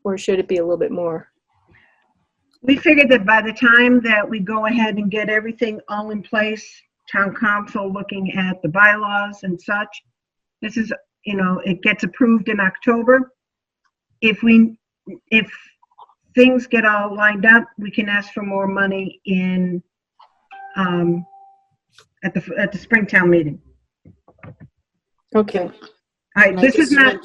or should it be a little bit more? We figured that by the time that we go ahead and get everything all in place, town council looking at the bylaws and such, it gets approved in October. If things get all lined up, we can ask for more money at the Springtown meeting. Okay. All right, this is not,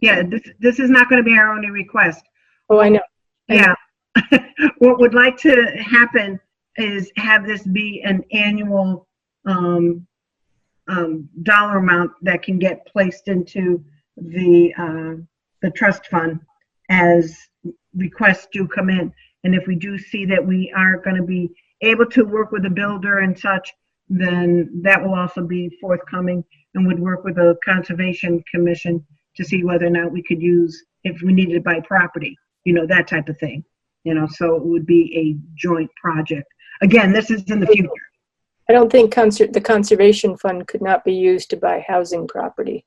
yeah, this is not going to be our only request. Oh, I know. Yeah. What would like to happen is have this be an annual dollar amount that can get placed into the trust fund as requests do come in. And if we do see that we are going to be able to work with a builder and such, then that will also be forthcoming, and would work with the Conservation Commission to see whether or not we could use, if we needed to buy property, that type of thing. So it would be a joint project. Again, this is in the future. I don't think the Conservation Fund could not be used to buy housing property.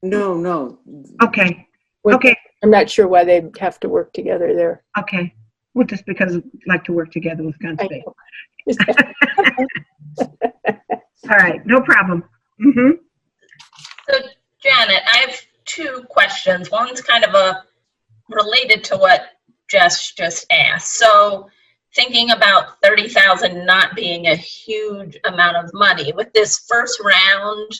No. Okay, okay, I'm not sure why they'd have to work together there. okay. Well, just because I like to work together with I Conservation. know. All right, no problem. Mm-hmm. So Janet, I have two questions. One's kind of related to what Jess just asked. So thinking about 30,000 not being a huge amount of money, with this first round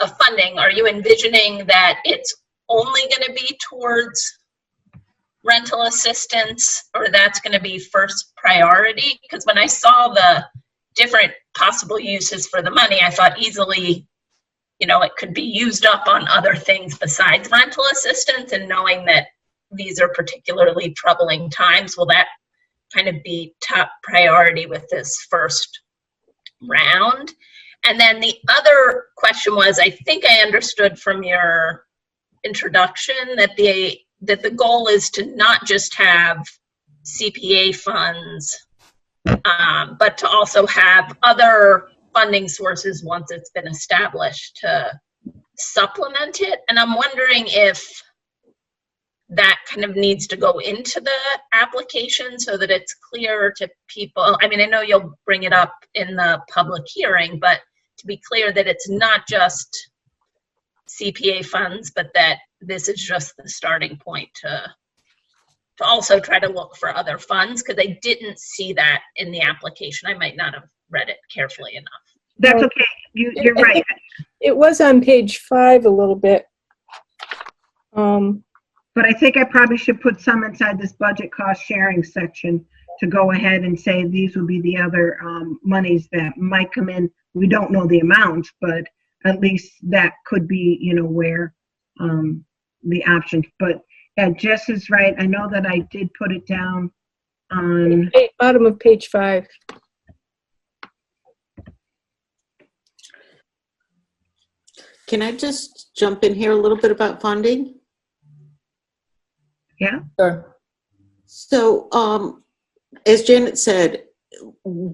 of funding, are you envisioning that it's only going to be towards rental assistance, or that's going to be first priority? Because when I saw the different possible uses for the money, I thought easily, it could be used up on other things besides rental assistance, and knowing that these are particularly troubling times, will that kind of be top priority with this first round? And then the other question was, I think I understood from your introduction that the goal is to not just have CPA funds, but to also have other funding sources once it's been established to supplement it. And I'm wondering if that kind of needs to go into the application so that it's clear to people. I mean, I know you'll bring it up in the public hearing, but to be clear that it's not just CPA funds, but that this is just the starting point to also try to look for other funds, because I didn't see that in the application. I might not have read it carefully enough. That's okay. You're right. It was on page 5 a little bit. But I think I probably should put some inside this budget cost sharing section to go ahead and say these will be the other monies that might come in. We don't know the amounts, but at least that could be, where the options. But yeah, Jess is right. I know that I did put it down on. Bottom of page 5. Can I just jump in here a little bit about funding? Yeah. Sure. So, as Janet said,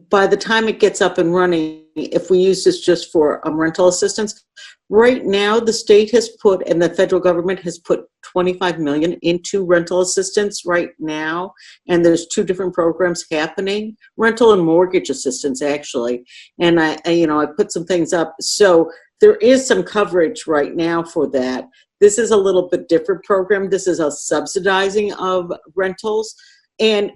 by the time it gets up and running, if we use this just for rental assistance, right now the state has put, and the federal government has put 25 million into rental assistance right now. And there's 2 different programs happening, rental and mortgage assistance actually. And I put some things up. So there is some coverage right now for that. This is a little bit different program. This is a subsidizing of rentals. And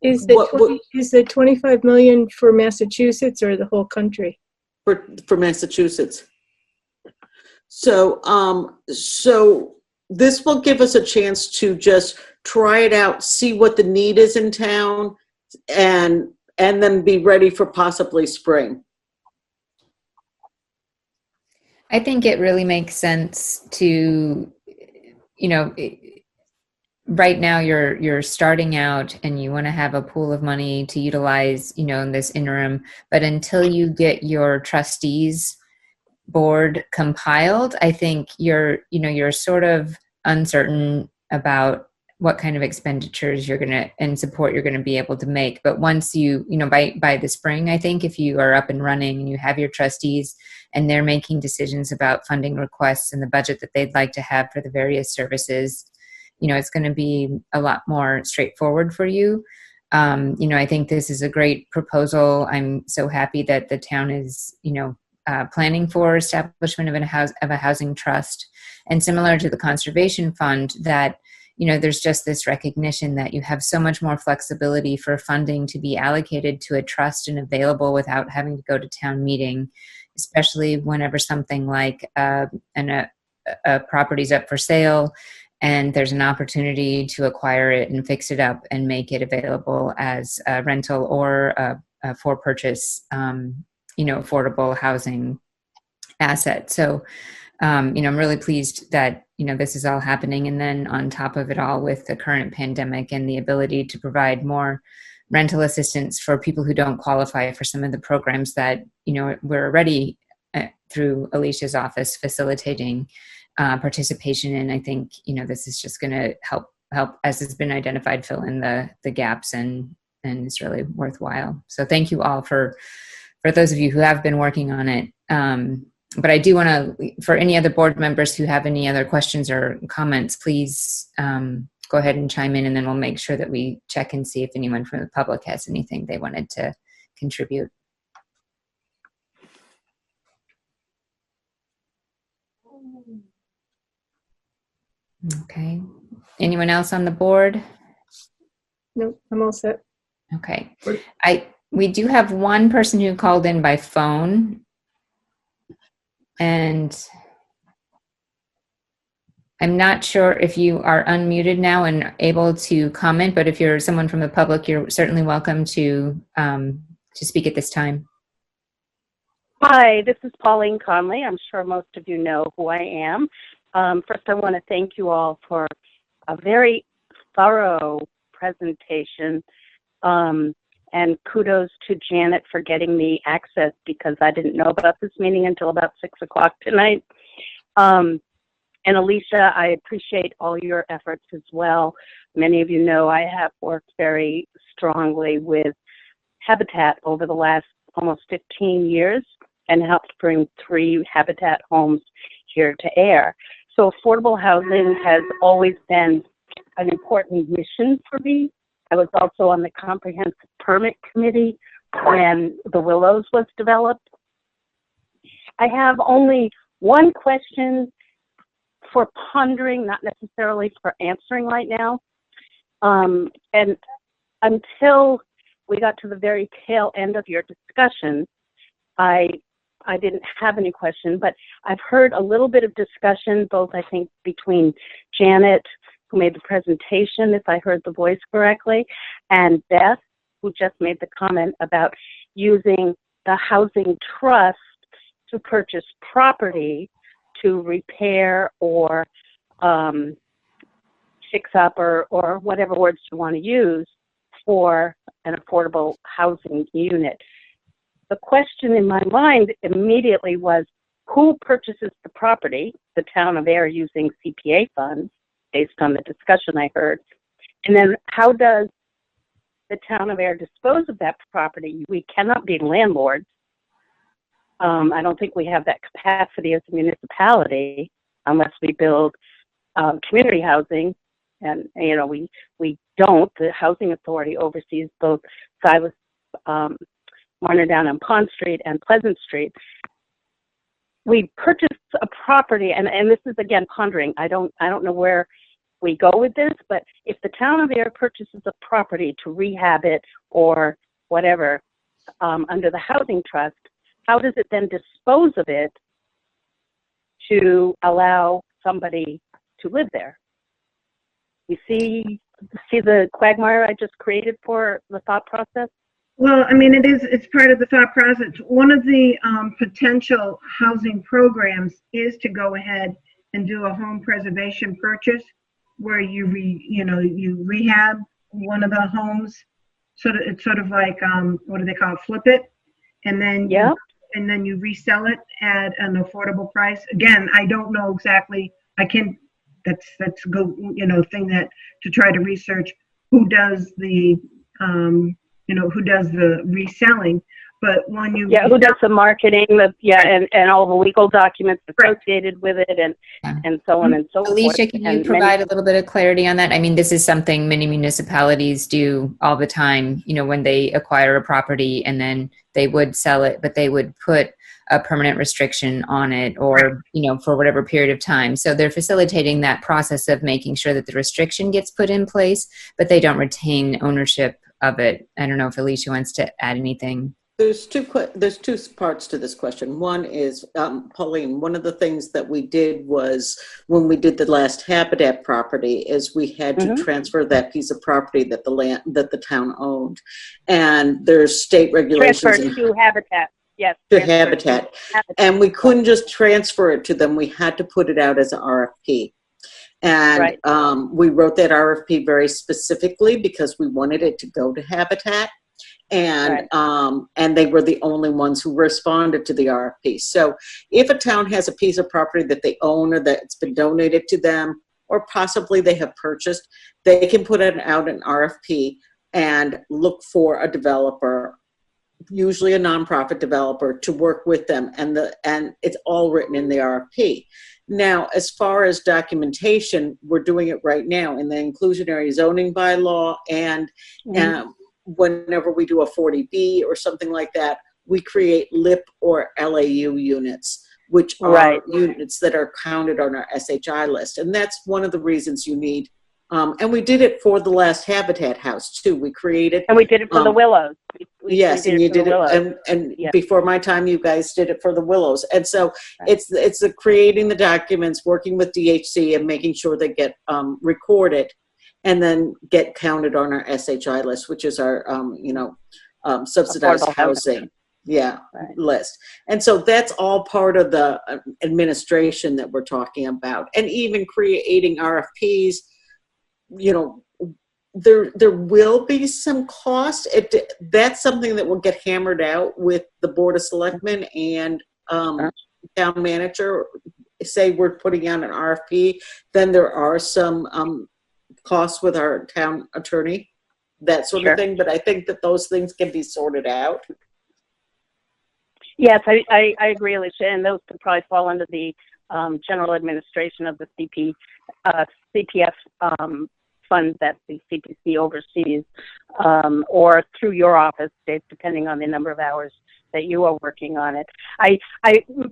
Is the 25 million for Massachusetts or the whole country? For Massachusetts. So this will give us a chance to just try it out, see what the need is in town, and then be ready for possibly spring. I think it really makes sense to, right now you're starting out and you want to have a pool of money to utilize, in this interim, but until you get your trustees board compiled, I think you're sort of uncertain about what kind of expenditures you're going to and support you're going to be able to make. But once by the spring, I think if you are up and running and you have your trustees and they're making decisions about funding requests and the budget that they'd like to have for the various services, it's going to be a lot more straightforward for you. I think this is a great proposal. I'm so happy that the town is, planning for establishment of a housing trust. And similar to the conservation fund, that there's just this recognition that you have so much more flexibility for funding to be allocated to a trust and available without having to go to town meeting, especially whenever something like a property's up for sale and there's an opportunity to acquire it and fix it up and make it available as a rental or a for purchase, affordable housing asset. So, I'm really pleased that, this is all happening. And then on top of it all, with the current pandemic and the ability to provide more rental assistance for people who don't qualify for some of the programs that, we're already through Alicia's office facilitating participation in. I think, this is just going to help, as has been identified, fill in the gaps, and it's really worthwhile. So thank you all for those of you who have been working on it. But I do want to, for any other board members who have any other questions or comments, please go ahead and chime in, and then we'll make sure that we check and see if anyone from the public has anything they wanted to contribute. Okay. Anyone else on the board? Nope, I'm all set. Okay. We do have one person who called in by phone. And I'm not sure if you are unmuted now and able to comment, but if you're someone from the public, you're certainly welcome to speak at this time. Hi, this is Pauline Conley. I'm sure most of you know who I am. First, I want to thank you all for a very thorough presentation. And kudos to Janet for getting me access, because I didn't know about this meeting until about 6 o'clock tonight. And Alicia, I appreciate all your efforts as well. Many of you know I have worked very strongly with Habitat over the last almost 15 years and helped bring 3 Habitat homes here to Ayer. So affordable housing has always been an important mission for me. I was also on the Comprehensive Permit Committee when the Willows was developed. I have only one question for pondering, not necessarily for answering right now. And until we got to the very tail end of your discussion, I didn't have any question, but I've heard a little bit of discussion, both I think between Janet, who made the presentation, if I heard the voice correctly, and Beth, who just made the comment about using the housing trust to purchase property to repair or fix up or whatever words you want to use for an affordable housing unit. The question in my mind immediately was, who purchases the property? The town of Ayer using CPA funds, based on the discussion I heard. And then how does the town of Ayer dispose of that property? We cannot be landlords. I don't think we have that capacity as a municipality unless we build community housing. And, we don't. The Housing Authority oversees both Silas, Marnerdown and Pond Street and Pleasant Street. We purchase a property, and this is again pondering. I don't know where we go with this, but if the town of Ayer purchases a property to rehab it or whatever under the housing trust, how does it then dispose of it to allow somebody to live there? You see the quagmire I just created for the thought process? Well, I mean, it's part of the thought process. One of the potential housing programs is to go ahead and do a home preservation purchase where you rehab one of the homes. It's sort of like, what do they call it? Flip it. And then, and then you resell it at an affordable price. Again, I don't know exactly. That's go, thing that to try to research who does the, who does the reselling, but when you who does the marketing, and all the legal documents associated with it, and so on and so forth. Alicia, can you provide a little bit of clarity on that? I mean, this is something many municipalities do all the time. When they acquire a property and then they would sell it, but they would put a permanent restriction on it or, for whatever period of time. So they're facilitating that process of making sure that the restriction gets put in place, but they don't retain ownership of it. I don't know if Alicia wants to add anything. There's two parts to this question. One is, Pauline, one of the things that we did was when we did the last Habitat property is we had to transfer that piece of property that the town owned. And there's state regulations. Transfer to Habitat. Yes. To Habitat. And we couldn't just transfer it to them. We had to put it out as an RFP. And we wrote that RFP very specifically because we wanted it to go to Habitat. And and they were the only ones who responded to the RFP. So if a town has a piece of property that they own or that's been donated to them, or possibly they have purchased, they can put out an RFP and look for a developer, usually a nonprofit developer, to work with them, and it's all written in the RFP. Now, as far as documentation, we're doing it right now in the inclusionary zoning bylaw, and whenever we do a 40B or something like that, we create LIP or LAU units, which are units that are counted on our SHI list. And that's one of the reasons you need, and we did it for the last Habitat house too. We created. And we did it for the Willows. Yes, and you did it, and before my time, you guys did it for the Willows. And so it's the creating the documents, working with DHC and making sure they get recorded and then get counted on our SHI list, which is our, subsidized housing list. And so that's all part of the administration that we're talking about. And even creating RFPs, there will be some cost. That's something that will get hammered out with the Board of Selectmen and town manager. Say we're putting out an RFP, then there are some costs with our town attorney, that sort of thing. But I think that those things can be sorted out. Yes, I agree, Alicia, and those could probably fall under the general administration of the CPF funds that the CPC oversees, or through your office, depending on the number of hours that you are working on it. I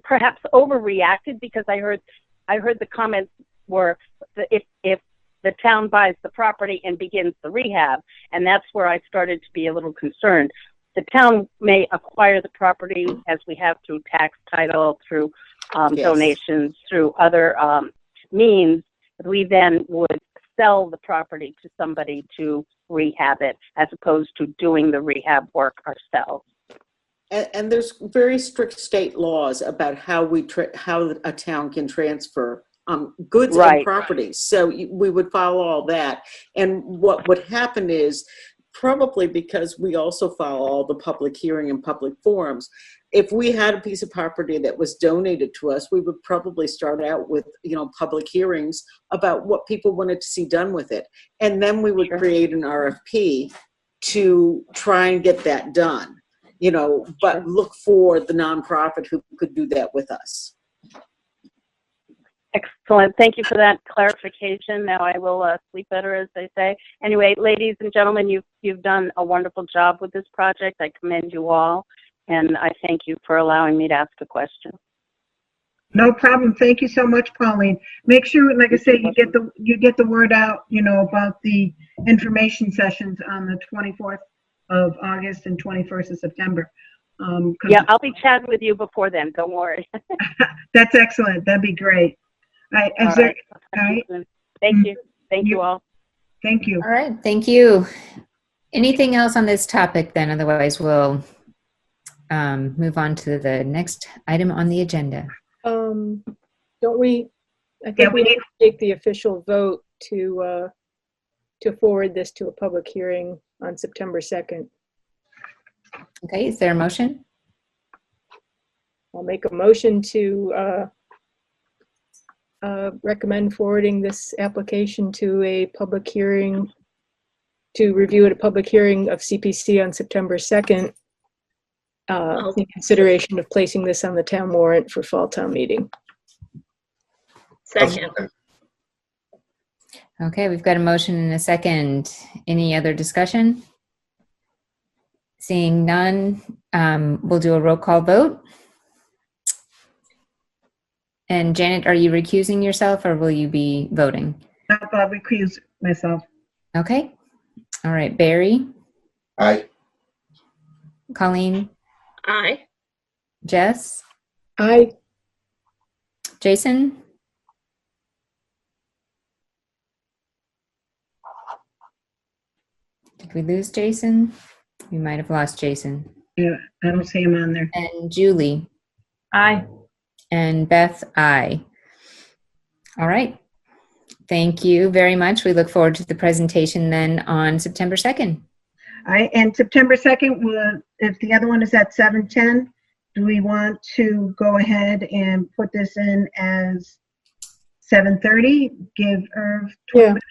perhaps overreacted because I heard the comments were that if the town buys the property and begins the rehab, and that's where I started to be a little concerned. The town may acquire the property, as we have through tax title, through donations, through other means. We then would sell the property to somebody to rehab it, as opposed to doing the rehab work ourselves. And there's very strict state laws about how how a town can transfer goods and properties. So we would follow all that. And what would happen is, probably because we also follow all the public hearing and public forums, if we had a piece of property that was donated to us, we would probably start out with, public hearings about what people wanted to see done with it. And then we would create an RFP to try and get that done, but look for the nonprofit who could do that with us. Excellent. Thank you for that clarification. Now I will sleep better, as they say. Anyway, ladies and gentlemen, you've done a wonderful job with this project. I commend you all, and I thank you for allowing me to ask a question. No problem. Thank you so much, Pauline. Make sure, like I say, you get the word out, about the information sessions on the 24th of August and 21st of September. I'll be chatting with you before then. Don't worry. That's excellent. That'd be great. All right. Thank you. Thank you all. Thank you. All right. Thank you. Anything else on this topic then? Otherwise, we'll move on to the next item on the agenda. Don't we? I think we need to take the official vote to forward this to a public hearing on September 2nd. Okay. Is there a motion? I'll make a motion to recommend forwarding this application to a public hearing, to review at a public hearing of CPC on September 2nd, in consideration of placing this on the town warrant for fall town meeting. Second. Okay, we've got a motion and a second. Any other discussion? Seeing none, we'll do a roll call vote. And Janet, are you recusing yourself or will you be voting? I'll recuse myself. Okay. All right. Barry, Aye. Colleen, Aye. Jess, I, Jason? Did we lose Jason? We might have lost Jason. Yeah, I don't see him on there. And Julie. Aye. And Beth, aye. All right. Thank you very much. We look forward to the presentation then on September 2nd. All right, and September 2nd, if the other one is at 7:10, do we want to go ahead and put this in as 7:30? Give Irv 20 yeah, minutes?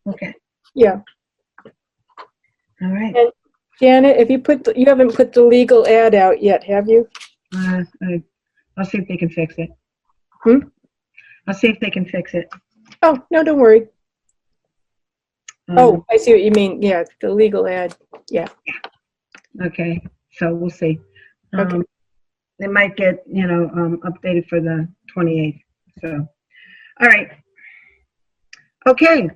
Okay, yeah. all right. Janet, if you haven't put the legal ad out yet, have you? I'll see if they can fix it. Hmm? I'll see if they can fix it. Oh, no, don't worry. Um, Oh, I see what you mean. Yeah, the legal ad. Yeah. Okay, so we'll see. Okay. They might get, updated for the 28th, so. All right. Okay,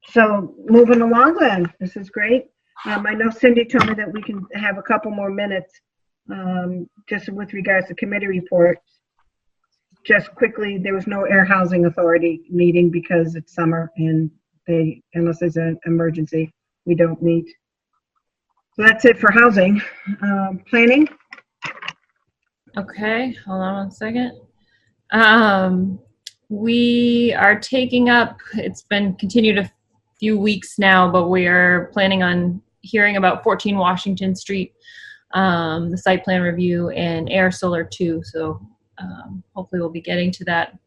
so moving along then, this is great. I know Cindy told me that we can have a couple more minutes, just with regards to committee reports. Just quickly, there was no Air Housing Authority meeting because it's summer and unless there's an emergency, we don't meet. So that's it for housing. Planning? Okay, hold on one second. We are taking up, it's been continued a few weeks now, but we are planning on hearing about 14 Washington Street, the site plan review, and Air Solar 2. So hopefully we'll be getting to that.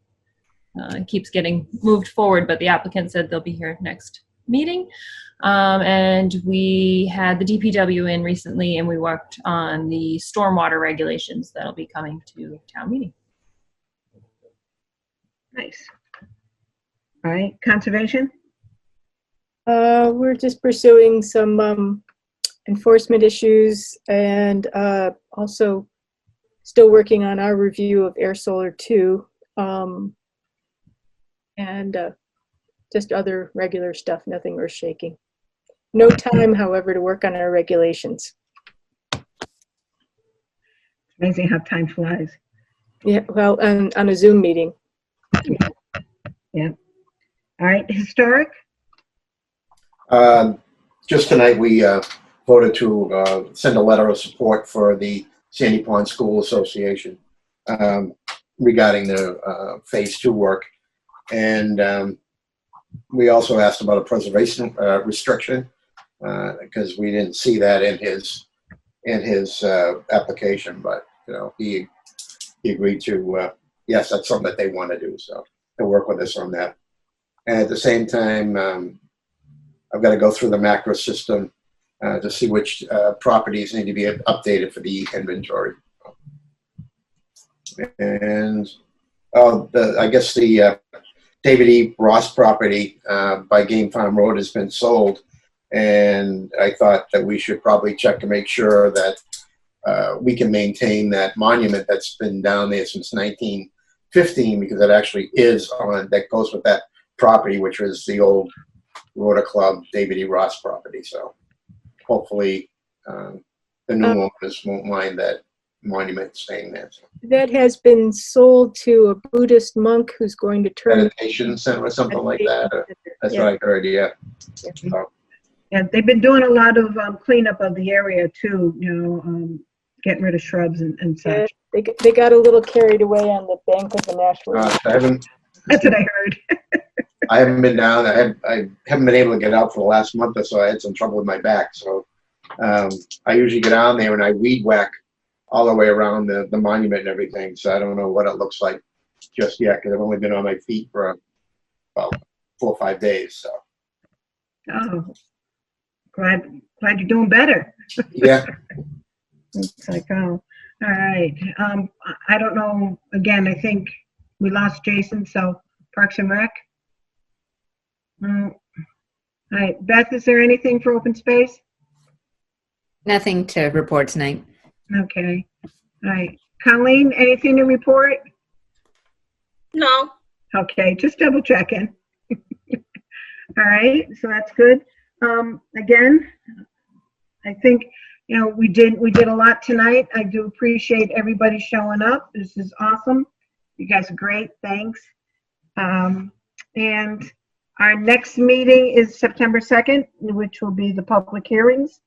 It keeps getting moved forward, but the applicant said they'll be here next meeting. And we had the DPW in recently, and we worked on the stormwater regulations that'll be coming to town meeting. Nice. All right, conservation? We're just pursuing some enforcement issues and also still working on our review of Air Solar 2 and just other regular stuff, nothing earth shaking. No time, however, to work on our regulations. Amazing how time flies. Yeah, well, on a Zoom meeting. Yeah. All right, historic? Just tonight, we voted to send a letter of support for the Sandy Pond School Association regarding the Phase 2 work. And we also asked about a preservation restriction because we didn't see that in his application, but he agreed to yes, that's something that they want to do, so they'll work with us on that. And at the same time, I've got to go through the macro system to see which properties need to be updated for the inventory. And I guess the David E. Ross property by Game Farm Road has been sold, and I thought that we should probably check to make sure that we can maintain that monument that's been down there since 1915, because it actually is that goes with that property, which was the old Rota Club David E. Ross property. So hopefully the new owners won't mind that monument staying there. So. That has been sold to a Buddhist monk who's going to turn. Meditation center or something like that. That's what I heard, yeah. So, Yeah, they've been doing a lot of cleanup of the area too, getting rid of shrubs and Yeah, such. they got a little carried away on the bank of the Nashua. That's what I heard. I haven't been down. I haven't been able to get out for the last month or so. I had some trouble with my back. So I usually get down there and I weed whack all the way around the monument and everything. So I don't know what it looks like just yet because I've only been on my feet for about 4 or 5 days. So. Oh, glad you're doing better. Yeah. It's like, oh, all right. I don't know. Again, I think we lost Jason. So Parks and Rec. All right, Beth, is there anything for open space? Nothing to report tonight. Okay. All right. Colleen, anything to report? No. Okay, just double checking. All right, so that's good. Again, I think, we did a lot tonight. I do appreciate everybody showing up. This is awesome. You guys are great. Thanks. And our next meeting is September 2nd, which will be the public hearings.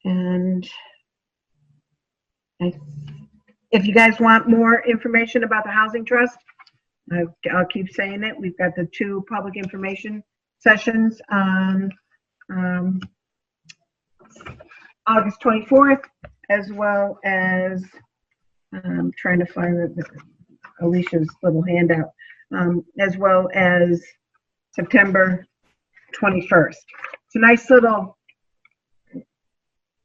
And if you guys want more information about the Housing Trust, I'll keep saying it. We've got the 2 public information sessions on August 24th, as well as I'm trying to find Alicia's little handout, as well as September 21st. It's a nice little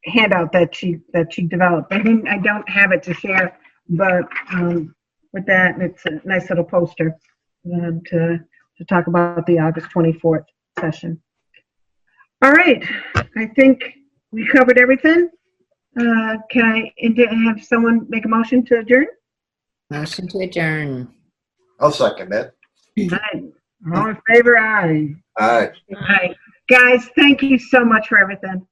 handout that she developed. I don't have it to share, but with that, it's a nice little poster to talk about the August 24th session. All right, I think we covered everything. Can I have someone make a motion to adjourn? Motion to adjourn. I'll second that. Aye. All in favor, aye. All right. Aye. Guys, thank you so much for everything.